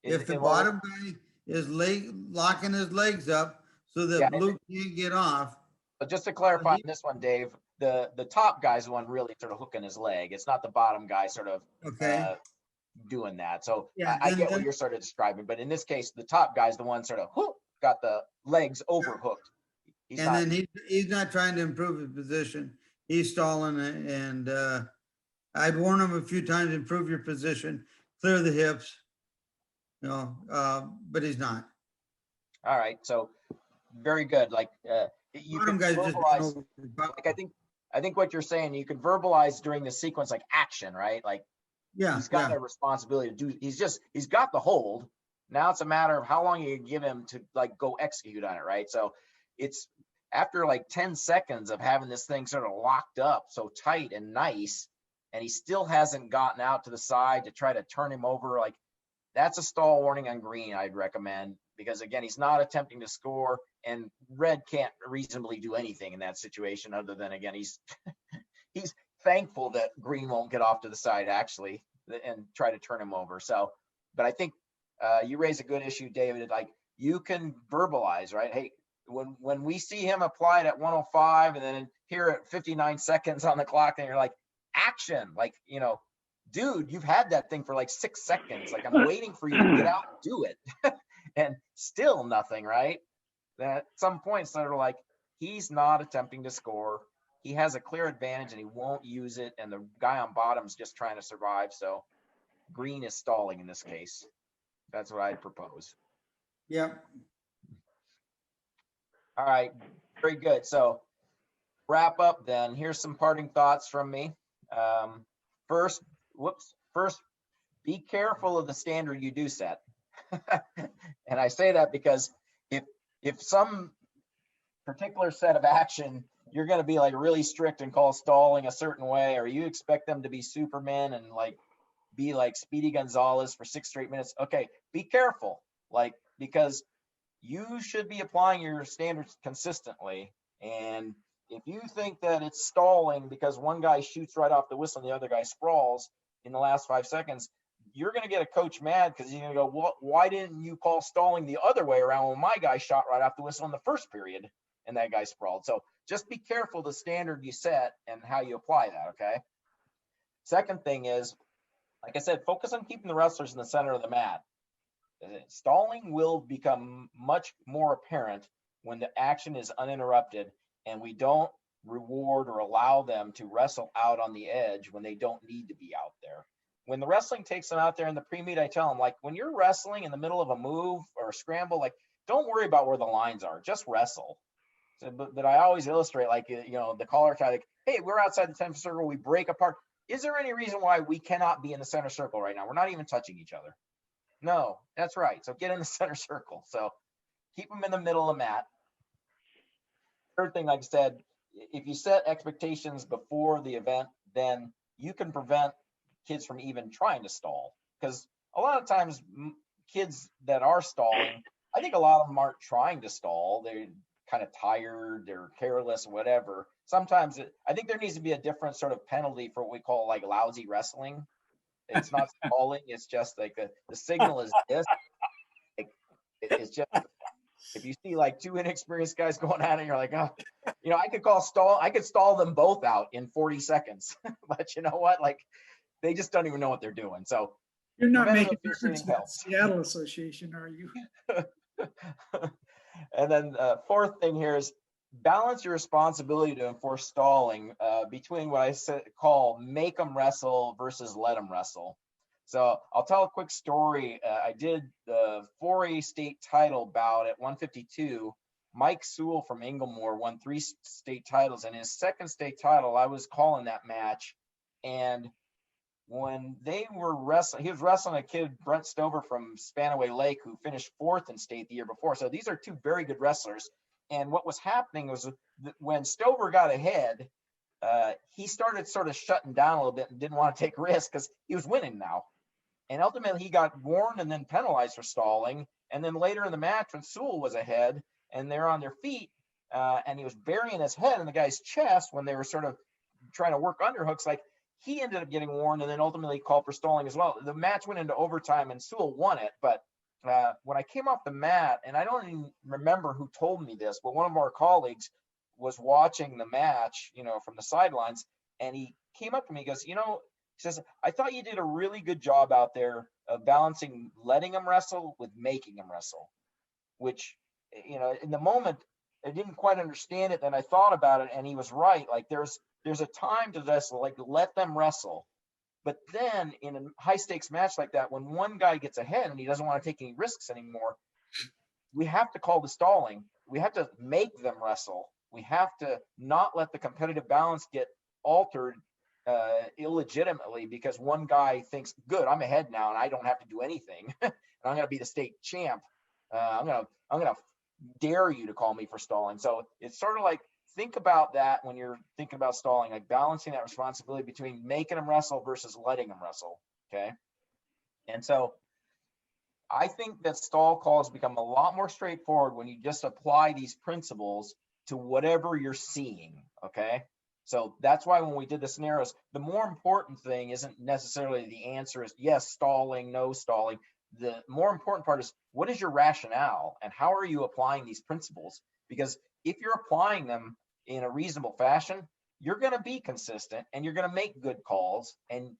Yeah. If the bottom guy is locking his legs up so that blue can't get off. But just to clarify on this one, Dave, the top guy's the one really sort of hooking his leg. It's not the bottom guy sort of doing that. So yeah, I get what you're sort of describing, but in this case, the top guy's the one sort of got the legs overhooked. He's not trying to improve his position. He's stalling, and I'd warn him a few times, improve your position, clear the hips, but he's not. All right, so very good. Like you can verbalize. Like I think what you're saying, you can verbalize during the sequence like action, right? Like he's got a responsibility to do. He's got the hold. Now it's a matter of how long you give him to like go execute on it, right? So it's after like 10 seconds of having this thing sort of locked up so tight and nice, and he still hasn't gotten out to the side to try to turn him over, like that's a stall warning on green, I'd recommend, because again, he's not attempting to score, and red can't reasonably do anything in that situation other than, again, he's he's thankful that green won't get off to the side actually and try to turn him over. So, but I think you raise a good issue, David. Like you can verbalize, right? Hey, when we see him applied at 105 and then here at 59 seconds on the clock, and you're like, action, like, you know, dude, you've had that thing for like 6 seconds. Like I'm waiting for you to get out and do it. And still nothing, right? Then at some point, it's sort of like, he's not attempting to score. He has a clear advantage and he won't use it. And the guy on bottom is just trying to survive. So green is stalling in this case. That's what I'd propose. Yep. All right, very good. So wrap up then. Here's some parting thoughts from me. First, be careful of the standard you do set. And I say that because if some particular set of action, you're going to be like really strict and call stalling a certain way, or you expect them to be Superman and like be like Speedy Gonzalez for 6 straight minutes. Okay, be careful, like, because you should be applying your standards consistently. And if you think that it's stalling because one guy shoots right off the whistle and the other guy sprawls in the last 5 seconds, you're going to get a coach mad because he's going to go, well, why didn't you call stalling the other way around when my guy shot right off the whistle in the first period and that guy sprawled? So just be careful the standard you set and how you apply that, okay? Second thing is, like I said, focus on keeping the wrestlers in the center of the mat. Stalling will become much more apparent when the action is uninterrupted and we don't reward or allow them to wrestle out on the edge when they don't need to be out there. When the wrestling takes them out there in the pre-meet, I tell them, like, when you're wrestling in the middle of a move or a scramble, like, don't worry about where the lines are, just wrestle. So, but I always illustrate, like, you know, the caller try, like, hey, we're outside the 10th circle, we break apart. Is there any reason why we cannot be in the center circle right now? We're not even touching each other. No, that's right. So get in the center circle. So keep them in the middle of the mat. Third thing, like I said, if you set expectations before the event, then you can prevent kids from even trying to stall. Because a lot of times kids that are stalling, I think a lot of them aren't trying to stall. They're kind of tired, they're careless, whatever. Sometimes I think there needs to be a different sort of penalty for what we call like lousy wrestling. It's not stalling, it's just like the signal is this. It's just, if you see like 2 inexperienced guys going at it, you're like, oh, you know, I could stall them both out in 40 seconds. But you know what? Like, they just don't even know what they're doing. So you're not making reference to the Seattle Association, are you? And then fourth thing here is balance your responsibility to enforce stalling between what I call make them wrestle versus let them wrestle. So I'll tell a quick story. I did the 4A state title bout at 152. Mike Sewell from Inglemoor won 3 state titles, and his second state title, I was calling that match. And when they were wrestling, he was wrestling a kid, Brent Stover from Spanaway Lake, who finished 4th in state the year before. So these are 2 very good wrestlers. And what was happening was when Stover got ahead, he started sort of shutting down a little bit and didn't want to take risks because he was winning now. And ultimately he got warned and then penalized for stalling. And then later in the match, when Sewell was ahead and they're on their feet and he was burying his head in the guy's chest when they were sort of trying to work underhooks, like, he ended up getting warned and then ultimately called for stalling as well. The match went into overtime and Sewell won it. But when I came off the mat, and I don't even remember who told me this, but one of our colleagues was watching the match, you know, from the sidelines, and he came up to me, he goes, you know, he says, I thought you did a really good job out there of balancing letting them wrestle with making them wrestle, which, you know, in the moment, I didn't quite understand it. Then I thought about it and he was right. Like there's a time to wrestle, like let them wrestle. But then in a high stakes match like that, when one guy gets ahead and he doesn't want to take any risks anymore, we have to call the stalling. We have to make them wrestle. We have to not let the competitive balance get altered illegitimately because one guy thinks, good, I'm ahead now and I don't have to do anything. And I'm going to be the state champ. I'm going to dare you to call me for stalling. So it's sort of like think about that when you're thinking about stalling, like balancing that responsibility between making them wrestle versus letting them wrestle. Okay. And so I think that stall calls become a lot more straightforward when you just apply these principles to whatever you're seeing. Okay. So that's why when we did the scenarios, the more important thing isn't necessarily the answer is yes, stalling, no stalling. The more important part is what is your rationale and how are you applying these principles? Because if you're applying them in a reasonable fashion, you're going to be consistent and you're going to make good calls, and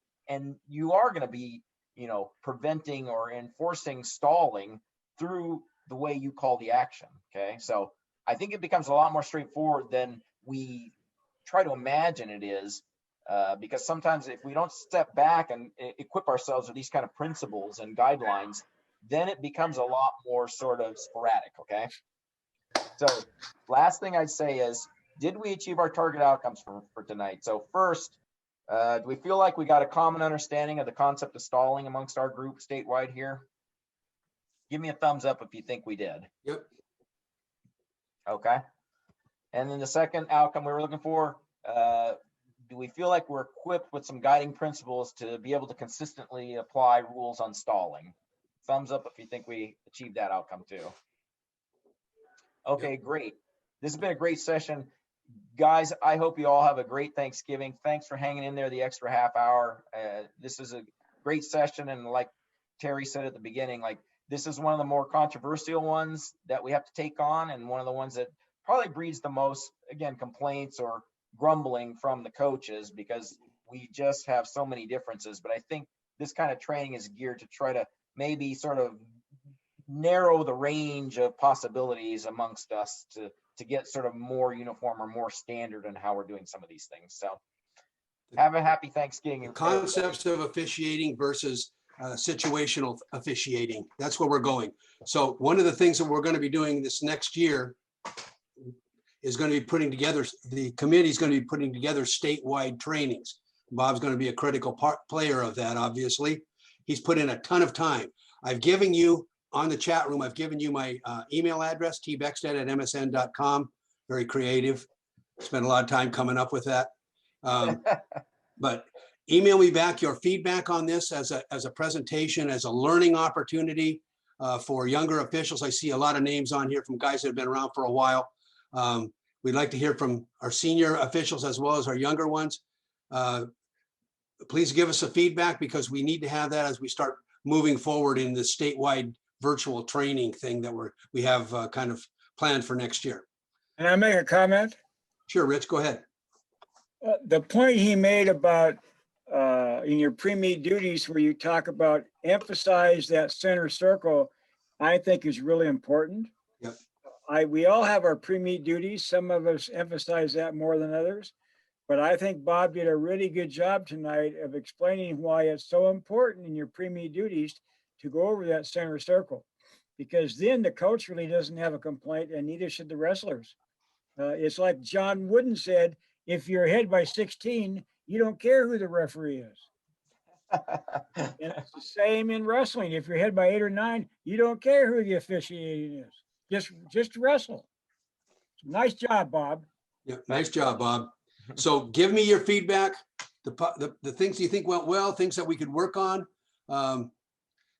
you are going to be, you know, preventing or enforcing stalling through the way you call the action. Okay. So I think it becomes a lot more straightforward than we try to imagine it is, because sometimes if we don't step back and equip ourselves with these kind of principles and guidelines, then it becomes a lot more sort of sporadic. Okay. So last thing I'd say is, did we achieve our target outcomes for tonight? So first, do we feel like we got a common understanding of the concept of stalling amongst our group statewide here? Give me a thumbs up if you think we did. Yep. Okay. And then the second outcome we were looking for, do we feel like we're equipped with some guiding principles to be able to consistently apply rules on stalling? Thumbs up if you think we achieved that outcome too. Okay, great. This has been a great session. Guys, I hope you all have a great Thanksgiving. Thanks for hanging in there the extra half hour. This is a great session. And like Terry said at the beginning, like this is one of the more controversial ones that we have to take on, and one of the ones that probably breeds the most, again, complaints or grumbling from the coaches, because we just have so many differences. But I think this kind of training is geared to try to maybe sort of narrow the range of possibilities amongst us to get sort of more uniform or more standard in how we're doing some of these things. So have a happy Thanksgiving. The concepts of officiating versus situational officiating. That's where we're going. So one of the things that we're going to be doing this next year is going to be putting together, the committee is going to be putting together statewide trainings. Bob's going to be a critical player of that, obviously. He's put in a ton of time. I've given you, on the chat room, I've given you my email address, tbeckstead@msn.com. Very creative. Spent a lot of time coming up with that. But email me back your feedback on this as a presentation, as a learning opportunity for younger officials. I see a lot of names on here from guys that have been around for a while. We'd like to hear from our senior officials as well as our younger ones. Please give us a feedback, because we need to have that as we start moving forward in the statewide virtual training thing that we have kind of planned for next year. Can I make a comment? Sure, Rich, go ahead. The point he made about in your pre-meet duties, where you talk about emphasize that center circle, I think is really important. Yep. We all have our pre-meet duties. Some of us emphasize that more than others, but I think Bob did a really good job tonight of explaining why it's so important in your pre-meet duties to go over that center circle, because then the coach really doesn't have a complaint, and neither should the wrestlers. It's like John Wooden said, if you're ahead by 16, you don't care who the referee is. And it's the same in wrestling. If you're ahead by 8 or 9, you don't care who the officiating is. Just wrestle. Nice job, Bob. Yeah, nice job, Bob. So give me your feedback, the things you think went well, things that we could work on.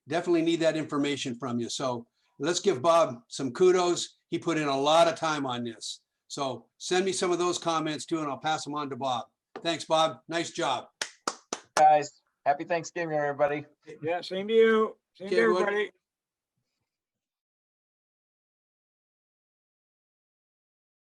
Definitely need that information from you. So let's give Bob some kudos. He put in a lot of time on this. So send me some of those comments too, and I'll pass them on to Bob. Thanks, Bob. Nice job. Guys, happy Thanksgiving, everybody. Yeah, same to you. Same to everybody.